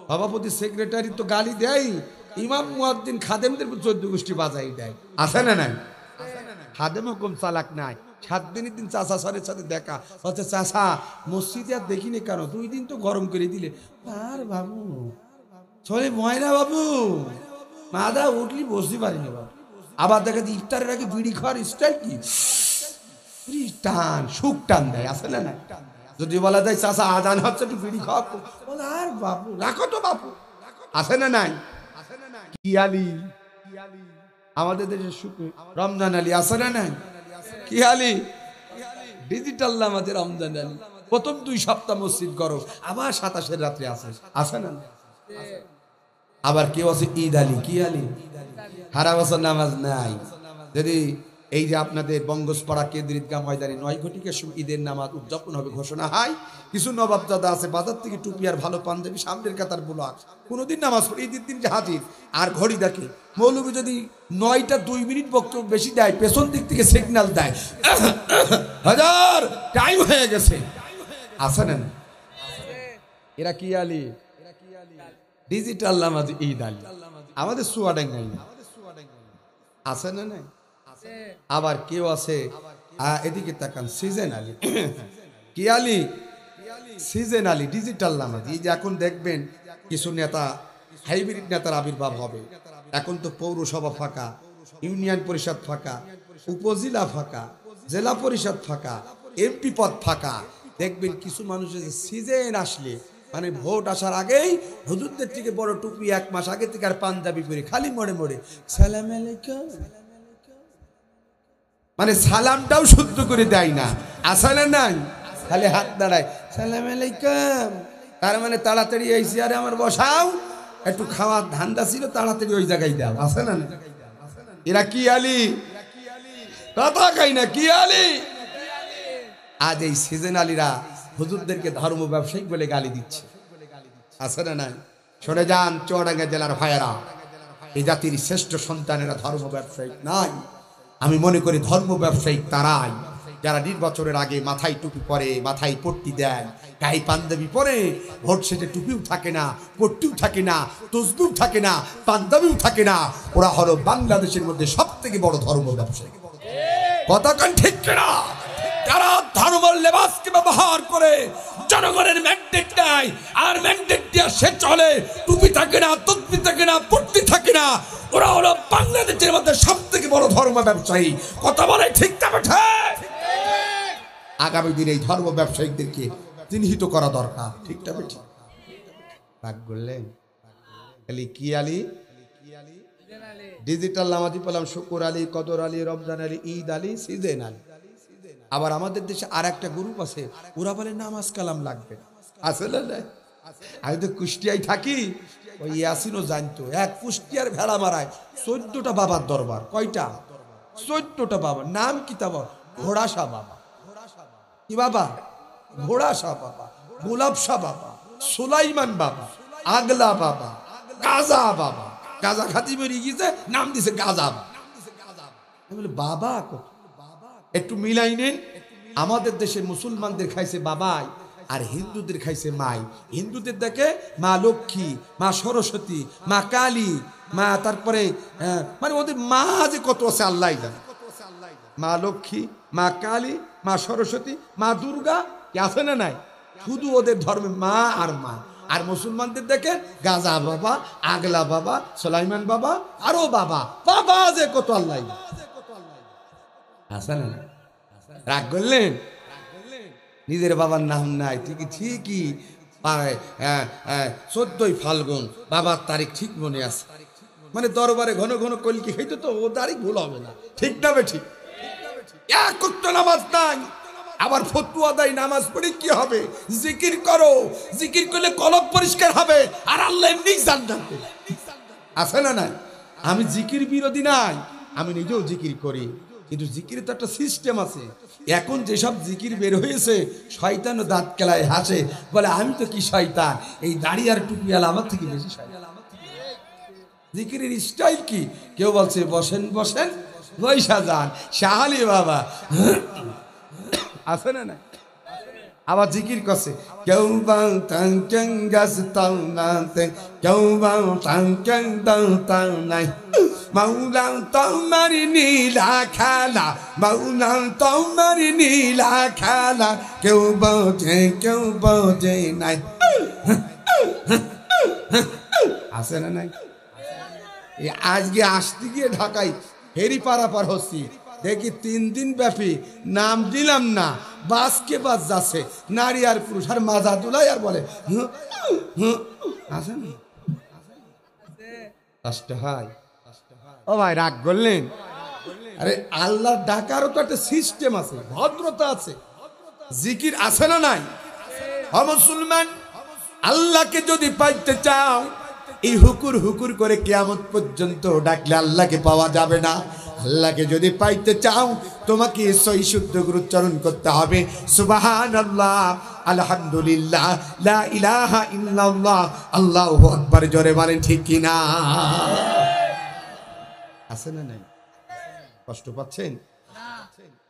সভাপতি সেক্রেটারি তো গালি দেয়, ইমাম মুয়াজ্জিন খাদেমদের 14 গোষ্ঠী বাজাই দেয়, আছে না নাই? খাদেমও কম চালাক নাই। 7 দিনের দিন চাচা সরের সাথে দেখা হচ্ছে, চাচা মসজিদে আর দেখিনি কেন? 2 দিন তো গরম করে দিলে। আর বাবু সরে ময়না বাবু মাদা উঠলি বসতে পারিনি বাবু। আবার দেখা যায় ইফতারের আগে বিড়ি খাওয়ার স্টাইল কি টান, সুখ টান দেয়, আছে না? যদি বলা যায় চাচা আজান হচ্ছে একটু বিড়ি খাওয়া, বলে আর বাবু রাখো তো বাবু, আছে না নাই? কি আলী? আমাদের দেশের সুখ রমজান আলী, আছে না নাই? কি আলী? ডিজিটাল নামাজে রমজান আলী, প্রথম 2 সপ্তাহ মসজিদ গরম, আবার 27 রাত্রে আছে না? আবার কেউ আছে ঈদ আলী। কি আলী? সারা বছর নামাজ নাই। যদি এই যে আপনাদের বঙ্গসপাড়া কেন্দ্রিক ঈদগাহ ময়দানে 9 ঘটিকার সময় ঈদের নামাজ উদযাপন হবে ঘোষণা হয়, কিছু নবাবজাদা আছে বাজার থেকে টুপি আর ভালো পাঞ্জাবি, সামনের কাতার বোলা, কোনোদিন নামাজ পড়ে ঈদের দিন যে হাজির, আর ঘড়ি দেখে মৌলবী যদি 9টা 2 মিনিট বক্তব্য বেশি দেয়, পেছন দিক থেকে সিগন্যাল দেয়, হাজার টাইম হয়ে গেছে, আছে না? এরা কি আলী? ডিজিটাল নামাজ ঈদ আলী। আমাদের চুয়াডাঙ্গাই আছে না নাই? আবার কেউ আছে এদিকে তাকান, সিজন আলী। কি আলী? সিজন আলী, ডিজিটাল নামাজ। এই যে এখন দেখবেন কিছু নেতা, হাইব্রিড নেতার আবির্ভাব হবে। এখন তো পৌরসভা ফাঁকা, ইউনিয়ন পরিষদ ফাঁকা, উপজেলা ফাঁকা, জেলা পরিষদ ফাঁকা, এমপি পদ ফাঁকা। দেখবেন কিছু মানুষের সিজন আসলে, মানে ভোট আসার আগেই হুজুরদের থেকে বড় টুপি 1 মাস আগে থেকে আর পাঞ্জাবি পরে খালি মোড়ে মোড়ে সালাম আলাইকুম, মানে সালামটাও শুদ্ধ করে দেয় না, আসলে নাই, খালি হাত দাঁড়ায় সালাম আলাইকুম। তার মানে তাড়াতাড়ি এই চেয়ারে আমার বসাও, একটু খাওয়ার ধান্দা ছিল, তাড়াতাড়ি ওই জায়গায় দাও, আছে না? এরা কি আলী কথা খাই না, কি আলী? আজ এই সিজন আলীরা হুজুরদেরকে ধর্ম ব্যবসায়িক বলে গালি দিচ্ছে, আছে না নাই? শুনে যান চুয়াডাঙ্গা জেলার ভাইয়েরা, এই জাতির শ্রেষ্ঠ সন্তানেরা ধর্ম ব্যবসায়িক নাই। আমি মনে করি ধর্ম ব্যবসায়িক তারাই যারা নির্বাচনের আগে মাথায় টুপি পরে, মাথায় পট্টি দেয়, গায়ে পাঞ্জাবি পরে, ভোট শেষে টুপিও থাকে না, পট্টিও থাকে না, তসবিও থাকে না, পাঞ্জাবিও থাকে না। ওরা হলো বাংলাদেশের মধ্যে সব থেকে বড় ধর্ম ব্যবসায়ী। কথা কান ঠিক কিনা? যারা ধর্মের লেবাসকে ব্যবহার করে জনগণের ম্যান্ডেট নেয়, আর ম্যান্ডেট দিয়ে সে চলে, টুপি থাকে না, তসবি থাকে না, পট্টি থাকে না, ওরা হলো বাংলাদেশের মধ্যে সব থেকে বড় ধর্ম ব্যবসায়ী। কথা বলে ঠিক না বেঠে? আগামী দিনে এই ধর্ম ব্যবসায়িকদেরকে চিহ্নিত করা দরকার, ঠিক না বেঠে? রাগ করলেন? আলী কি আলী? ডিজিটাল নামাজি পেলাম শুকুর আলী, কদর আলী, রমজান আলী, ঈদ আলী, সিজেন আলী। আবার আমাদের দেশে আর একটা গ্রুপ আছে, ওরা বলে নামাজ কালাম লাগবে, আসলে না? আমি তো কুষ্টিয়ায় থাকি, ওই ইয়াসিনও জানতো, এক কুষ্টিয়ার ভেড়া মারায় 14টা বাবার দরবার। কয়টা? 14টা বাবা। নাম কি তা? ঘোড়া শাহ বাবা। কি বাবা? ঘোড়া শাহ বাবা, গোলাপ শাহ বাবা, সুলাইমান বাবা, আগলা বাবা, গাজা বাবা। গাজা খাতি বেরিয়ে গিয়েছে, নাম দিছে গাজা বাবা। কত একটু মিলাই নেন। আমাদের দেশে মুসলমানদের খাইছে বাবাই, আর হিন্দুদের খাইছে মাই। হিন্দুদের দেখে মা লক্ষ্মী, মা সরস্বতী, মা কালী, মা, তারপরে মানে ওদের মা যে কত আছে আল্লাহ জানে। মা লক্ষ্মী, মা কালী, মা সরস্বতী, মা দুর্গা, কি আছে না নাই? শুধু ওদের ধর্মে মা আর মা। আর মুসলমানদের দেখে গাজা বাবা, আগলা বাবা, সুলাইমান বাবা, আরো বাবা, বাবা যে কত আল্লাহ। আছে না? রাগ করলেন? নিজের বাবার নাম নাই, ঠিকই 14ই ফাল্গুন, বাবার তারিখ ঠিক মনে আছে। মানে দরবারে ঘন ঘন কলকি খাইতো তো, ও তারিখ ভুল হবে না, ঠিক না বেঠিক? এক ওয়াক্ত নামাজ নাই, আবার ফতুয়া দেয় নামাজ পড়ে কি হবে? জিকির করো, জিকির করলে কলব পরিষ্কার হবে, আর আল্লাহ এমনি জান্নাত দেবে, আছে না নাই? আমি জিকির বিরোধী নাই, আমি নিজেও জিকির করি, কিন্তু জিকির তো একটা সিস্টেম আছে। এখন যেসব জিকির বের হয়েছে, শয়তানও দাঁত কেলায় হাসে, বলে আমি তো কি শয়তান, এই দাড়ি আর টুপিওয়ালা আমার থেকে বেশি শয়তান। জিকিরের স্টাইল কি? কেউ বলছে বসেন বসেন, বৈশা যান, শাহালি বাবা, আছে না না? আবার জিকির করছে, কেউ বাং টাং টাং গাছ তাও নাতে, কেউ বাং টাং টাং দাও তাও নাই, মাওলা তোমার নীলা খেলা, মাওলা তোমার নীলা খেলা, কেউ বোঝে নাই, আছে না নাই? আজকে আসতে গিয়ে ঢাকায় ফেরি পারাপার হচ্ছি, দেখি 3 দিন ব্যাপী নাম দিলাম না, বাসকে বাস যাচ্ছে, নারী আর পুরুষ, আর মাজা তুলাই আর বলে আসেন। কষ্ট হয় ও ভাই, রাগ করলেন? আরে আল্লাহ ডাকারও তো একটা সিস্টেম আছে, ভদ্রতা আছে, জিকির আছে না নাই? ও মুসলমান, আল্লাহকে যদি পাইতে চাও, এই হুকুর হুকুর করে কিয়ামত পর্যন্ত ডাকলে আল্লাহকে পাওয়া যাবে না। আল্লাহকে যদি পাইতে চাও, তোমাকে সহি শুদ্ধ করে উচ্চারণ করতে হবে, সুবহানাল্লাহ, আলহামদুলিল্লাহ, লা ইলাহা ইল্লাল্লাহ, আল্লাহু আকবার। জোরে বলেন ঠিক কি না? আছে না নাই? কষ্ট পাচ্ছেন?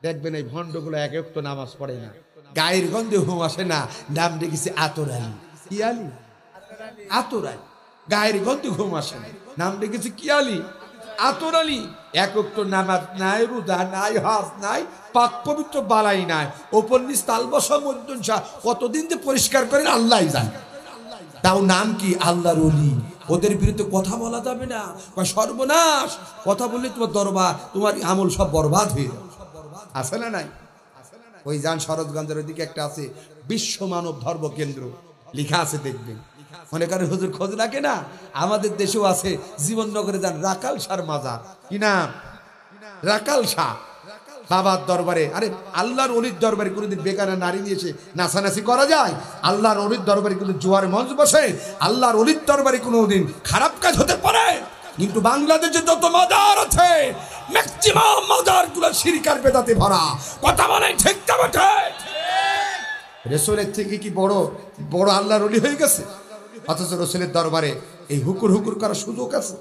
দেখবেন এই ভণ্ডগুলো এক এক তো নামাজ পড়ে না, গায়ের গন্ধে ঘুম আসে না, নাম রেখেছে আতর আলী। কি আলী? আতর আলী। গায়ের গন্ধে ঘুম আসে না, নাম রেখেছে কি আলী? আতর আলী। এক তো নামাজ নাই, রোজা নাই, হজ নাই, পাক পবিত্র বালাই নাই, ওপর নিচ তালবসা মধ্যা কতদিন যে পরিষ্কার করেন আল্লাহ জানে। তাও নাম কি? আল্লাহর ওলি। ওদের বিরুদ্ধে কথা বলা যাবে না, সর্বনাশ। কথা বললে তোমার দরবার, তোমার আমল সব বরবাদ হয়ে যাবে, আছে না নাই? ওই যান শরৎগঞ্জের ওইদিকে একটা আছে বিশ্ব মানব ধর্ম কেন্দ্র, লেখা আছে, দেখবেন। মনে করেন হুজুর খোঁজ রাখে না, আমাদের দেশেও আছে, জীবননগরে যান, রাকাল শাহর মাজার। কি নাম? রাকাল শাহ। বাবার দরবারে, আরে আল্লাহর অলির দরবারে কোনোদিন বেকার নারী নিয়ে এসে নাচানাচি করা যায়? আল্লাহর অলির দরবারে কোনো জোয়ার মঞ্চ বসে? আল্লাহর অলির দরবারে কোনোদিন খারাপ কাজ হতে পারে? কিন্তু বাংলাদেশে যত মাজার আছে ম্যাক্সিমাম মাজারগুলো শিরকার বেদাতে ভরা। কথা বলে ঠিক না বেঠে? রসুলের থেকে কি বড় বড় আল্লাহর ওলি হয়ে গেছে? অথচ রসুলের দরবারে এই হুকুর হুকুর করার সুযোগ আছে?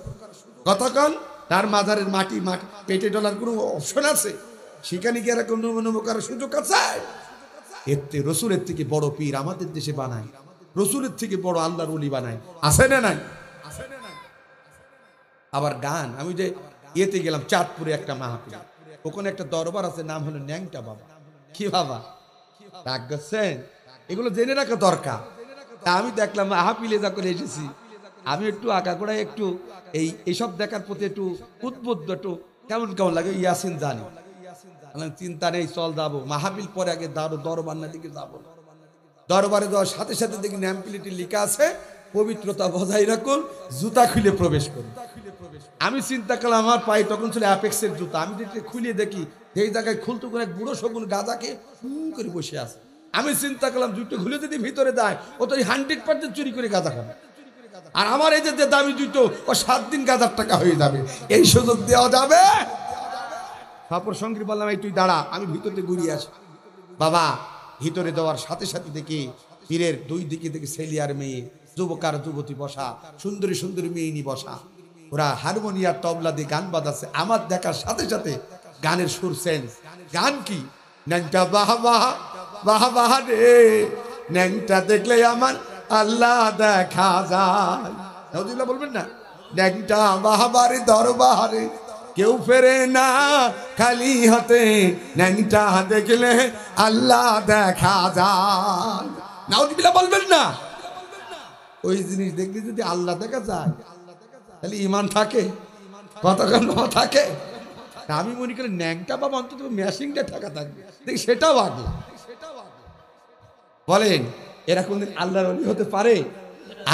কতক্ষণ তার মাজারের মাটি মাটি পেটে ডলার কোনো অপশন আছে? সেখানে কি এরকম নমো করার সুযোগ আছে? এতে রসুলের থেকে বড় পীর আমাদের দেশে বানায়, রসুলের থেকে বড় আল্লাহর ওলি বানায়, আছে না নাই? আবার গান, আমি যে ইয়েতে গেলাম চাঁদপুরে একটা মাহফিল, ওখানে একটা দরবার আছে, নাম হলো ন্যাংটা বাবা। কি বাবা রাগ করছেন? এগুলো জেনে রাখা দরকার। আমি দেখলাম মাহফিলে যখন এসেছি, আমি একটু আগাগোড়ায় একটু এইসব দেখার প্রতি একটু উদ্বুদ্ধ, একটু কেমন কেমন লাগে। ইয়াসিন জানি, চিন্তা নেই, চল যাবো মাহফিল পরে, আগে দরবার না দিকে যাবো। দরবারে যাওয়ার সাথে সাথে দেখি নেম প্লেটে লেখা আছে পবিত্রতা বজায় রাখুন, জুতা খুলে প্রবেশ করুন। আমি চিন্তা করলাম, আমার পায়ে তখন ছিল অ্যাপেক্সের জুতা, আমি খুলে দেখি এই জায়গায় খুলতে করে এক বুড়ো শগুন গাঁজাকে করে বসে আছে। আমি চিন্তা করলাম জুতো খুলে যদি ভিতরে দেয়, ও তো 100% চুরি করে গাঁজা খাবে, আর আমার এই যে দামি জুতো, ও 7 দিন গাঁজার টাকা হয়ে যাবে। এই সুযোগ দেওয়া যাবে? তারপর সঙ্গী বললাম, এই তুই দাঁড়া, আমি ভিতরে ঘুরিয়ে আসি। বাবা ভিতরে দেওয়ার সাথে সাথে দেখি পীরের দুই দিকে দেখি ছেলে আর মেয়ে, যুবক আর যুবতী বসা, সুন্দরী সুন্দরী মেয়ে নি বসা, ওরা হারমোনিয়ার তবলা দিয়ে গান বাজাচ্ছে। আমার দেখার সাথে সাথে গানের সুর সেন্স। গান কি? ন্যাংটা বাহ বাহ বাহ বাহ রে, ন্যাংটা দেখলে আমার আল্লাহ দেখা যায়। নাউজুবিল্লাহ বলবেন না? ন্যাংটা বাহাবারে দরবারে কেউ ফেরে না খালি হাতে, ন্যাংটা দেখলে আল্লাহ দেখা যায়। নাউজুবিল্লাহ বলবেন না? ওই জিনিস দেখলে যদি আল্লাহ দেখা যায়, তাহলে ইমান থাকে? কতক্ষণ থাকে? আমি মনে করি ন্যাংটা বাবা অন্তত ম্যাশিংটা থাকা থাকবে, দেখি সেটাও আগে। বলেন এরা কোনদিন আল্লাহর ওলি হতে পারে?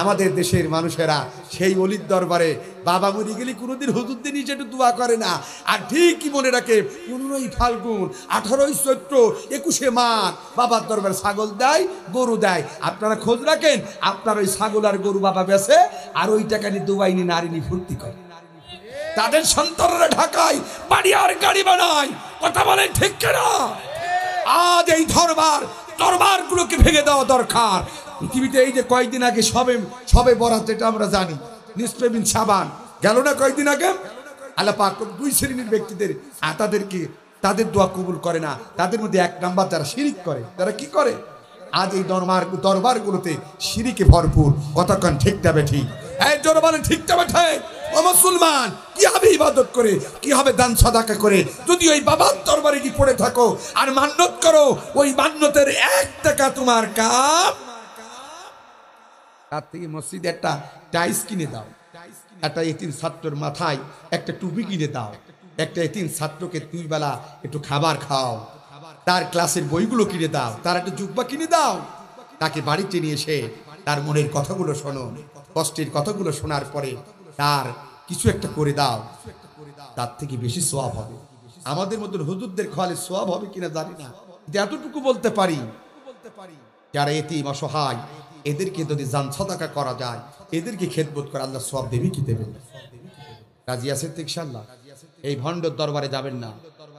আমাদের দেশের মানুষেরা সেই অলির দরবারে বাবা মরে গেলে কোনোদিন হুজুরদের নিচে একটু দোয়া করে না। আর ঠিকই মনে রাখে 15ই ফাল্গুন, 18ই চৈত্র, 21শে মাঘ বাবার দরবারে ছাগল দেয়, গরু দেয়। আপনারা খোঁজ রাখেন, আপনার ওই ছাগল আর গরু বাবা বেছে, আর ওই টাকা নিয়ে দুবাই নিয়ে নারী নিয়ে ফুর্তি করে। তাদের সন্তানরা ঢাকায় বাড়ি আর গাড়ি বানায়। কথা বলেন ঠিক কিনা? আজ এই দরবারগুলোকে ভেঙে দেওয়া দরকার। পৃথিবীতে এই যে কয়েকদিন আগে সবে বরাত, এটা আমরা জানি, নিসফে বিন শাবান গেল না কয়েকদিন আগে? আল্লাহ পাক 2 শ্রেণীর ব্যক্তিদের তাদের দোয়া কবুল করে না। তাদের মধ্যে 1 নাম্বার যারা শিরিক করে। তারা কি করে? আজ এই দরবারগুলোতে শিরিকে ভরপুর। কতক্ষণ ঠিক যাবে? ঠিক এই দরবারে ঠিক যাবে ঠিক? ও মুসলমান, কি হবে ইবাদত করে, কি হবে দান সাদাকা করে, যদি ওই বাবার দরবারে কি পড়ে থাকো আর মান্যত করো, ওই মান্যতের 1 টাকা তোমার কাপ, তার থেকে মসজিদে একটা টাইস কিনে দাও, একটা এতিম ছাত্রের মাথায় একটা টুপি কিনে দাও, একটা এতিম ছাত্রকে 2 বেলা একটু খাবার খাও, তার ক্লাসের বইগুলো কিনে দাও, তার একটা জুব্বা কিনে দাও, তাকে বাড়িতে নিয়ে এসে তার মনের কথাগুলো শোনো, কষ্টের কথাগুলো শোনার পরে তার কিছু একটা করে দাও, তার থেকে বেশি সওয়াব হবে। আমাদের মতন হুজুরদের খাওয়ালে সওয়াব হবে কিনা জানি না, এতটুকু বলতে পারি, যারা এতিম অসহায় এদেরকে যদি জান সাদাকা করা যায়, এদেরকে খেদমত করে, আল্লাহ সওয়াব দেবে কি দেবে? রাজি আছেন তো ইনশাআল্লাহ? এই ভণ্ডর দরবারে যাবেন না।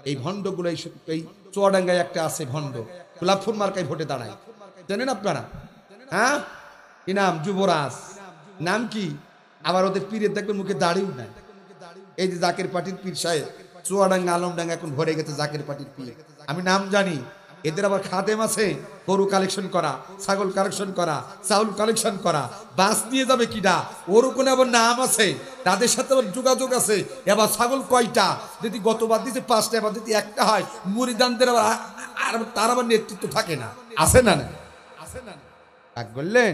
এই ভণ্ডগুলো এই চুয়াডাঙ্গায় একটা আছে ভণ্ড, গোলাপফুল মার্কায় ভোটে দাঁড়ায়, জানেন আপনারা? হ্যাঁ, কি নাম? যুবরাজ নাম কি? আবার ওদের পীরের দেখবেন মুখে দাড়িও নাই। এই যে জাকের পার্টির পীর সাহেব, চুয়াডাঙ্গা আলমডাঙ্গা এখন ভরে গেছে জাকের পার্টির পীর। আমি নাম জানি। এদের আবার খাদেম আছে, গরু কালেকশন করা, ছাগল কালেকশন করা, চাউল কালেকশন করা, বাস নিয়ে যাবে কিনা, ওর ওখানে আবার নাম আছে, তাদের সাথে আবার যোগাযোগ আছে। এবার ছাগল কয়টা, যদি গতবার দিতে 5টা, এবার যদি 1টা হয়, মুরিদানদের আর তার আবার নেতৃত্ব থাকে না, আছে না? রাগ করলেন?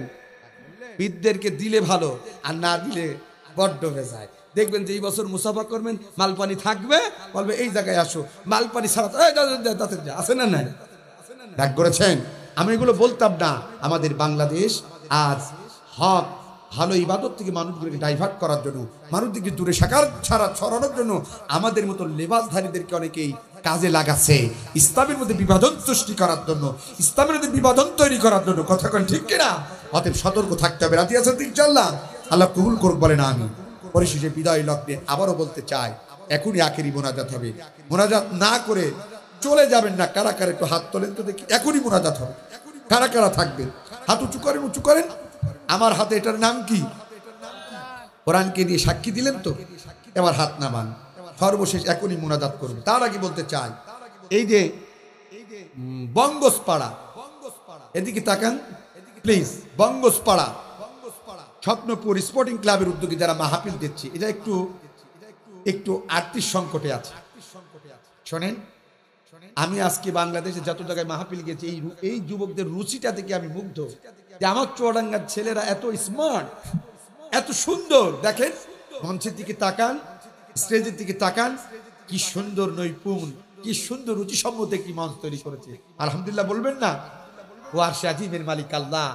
পীরদেরকে দিলে ভালো, আর না দিলে বড্ড হয়ে যায়। দেখবেন যে এই বছর মুসাফা করবেন, মালপানি থাকবে, বলবে এই জায়গায় আসো, মালপানি ছাড়া আছে না? নাই রাগ করেছেন? আমি এগুলো বলতাম না। আমাদের বাংলাদেশ আজ হক ভালো ইবাদত থেকে মানুষগুলোকে ডাইভার্ট করার জন্য, মানুষদেরকে দূরে ছড়ানোর জন্য আমাদের মতো লেবাসধারীদেরকে অনেকেই কাজে লাগাচ্ছে ইসলামের মধ্যে বিভাজন সৃষ্টি করার জন্য, ইসলামের মধ্যে বিভাজন তৈরি করার জন্য। কথা কন ঠিক কিনা? অতএব সতর্ক থাকতে হবে। রাজি আছেন ইনশাআল্লাহ? আল্লাহ কবুল করুক বলেন আমি। পরিশেষে বিদায় লগ্নে আবারও বলতে চাই, এখনই আখেরি মোনাজাত হবে। মোনাজাত না করে চলে যাবেন না। কারা কারা একটু হাত তোলেন তো দেখি। এখনই মোনাজাত হবে। কারা কারা থাকবেন? হাত উঁচু করেন, উঁচু করেন। আমার হাতে এটার নাম কি? কোরআনকে নিয়ে সাক্ষী দিলেন তো, এবার হাত নামান। সর্বশেষ এখনই মোনাজাত করব। তার আগে বলতে চাই, এই যে বঙ্গসপাড়া, এদিকে তাকান প্লিজ। বঙ্গসপাড়া স্বপ্নপুর স্পোর্টিং ক্লাবের উদ্যোগে যারা মাহফিল দিচ্ছে, এটা একটু আর্থিক সংকটে আছে। শোনেন, আমি আজকে বাংলাদেশে যত জায়গায় মাহফিল গেছি, এই যুবকদের রুচিটা থেকে আমি মুগ্ধ যে আমার চুয়াডাঙ্গার ছেলেরা এত স্মার্ট, এত সুন্দর। দেখেন মঞ্চের দিকে তাকান, স্টেজের দিকে তাকান, কি সুন্দর নৈপুণ, কি সুন্দর রুচিসম্মত একটি মঞ্চ তৈরি করেছে। আলহামদুলিল্লাহ বলবেন না? ওয়ারশে আজিমের মালিক আল্লাহ।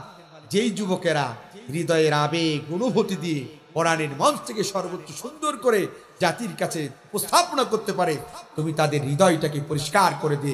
যেই যুবকেরা হৃদয়ের আবেগ অনুভূতি দিয়ে কোরআনের মঞ্চ থেকে সর্বোচ্চ সুন্দর করে জাতির কাছে উপস্থাপনা করতে পারে, তুমি তাদের হৃদয়টাকে পরিষ্কার করে দিয়ে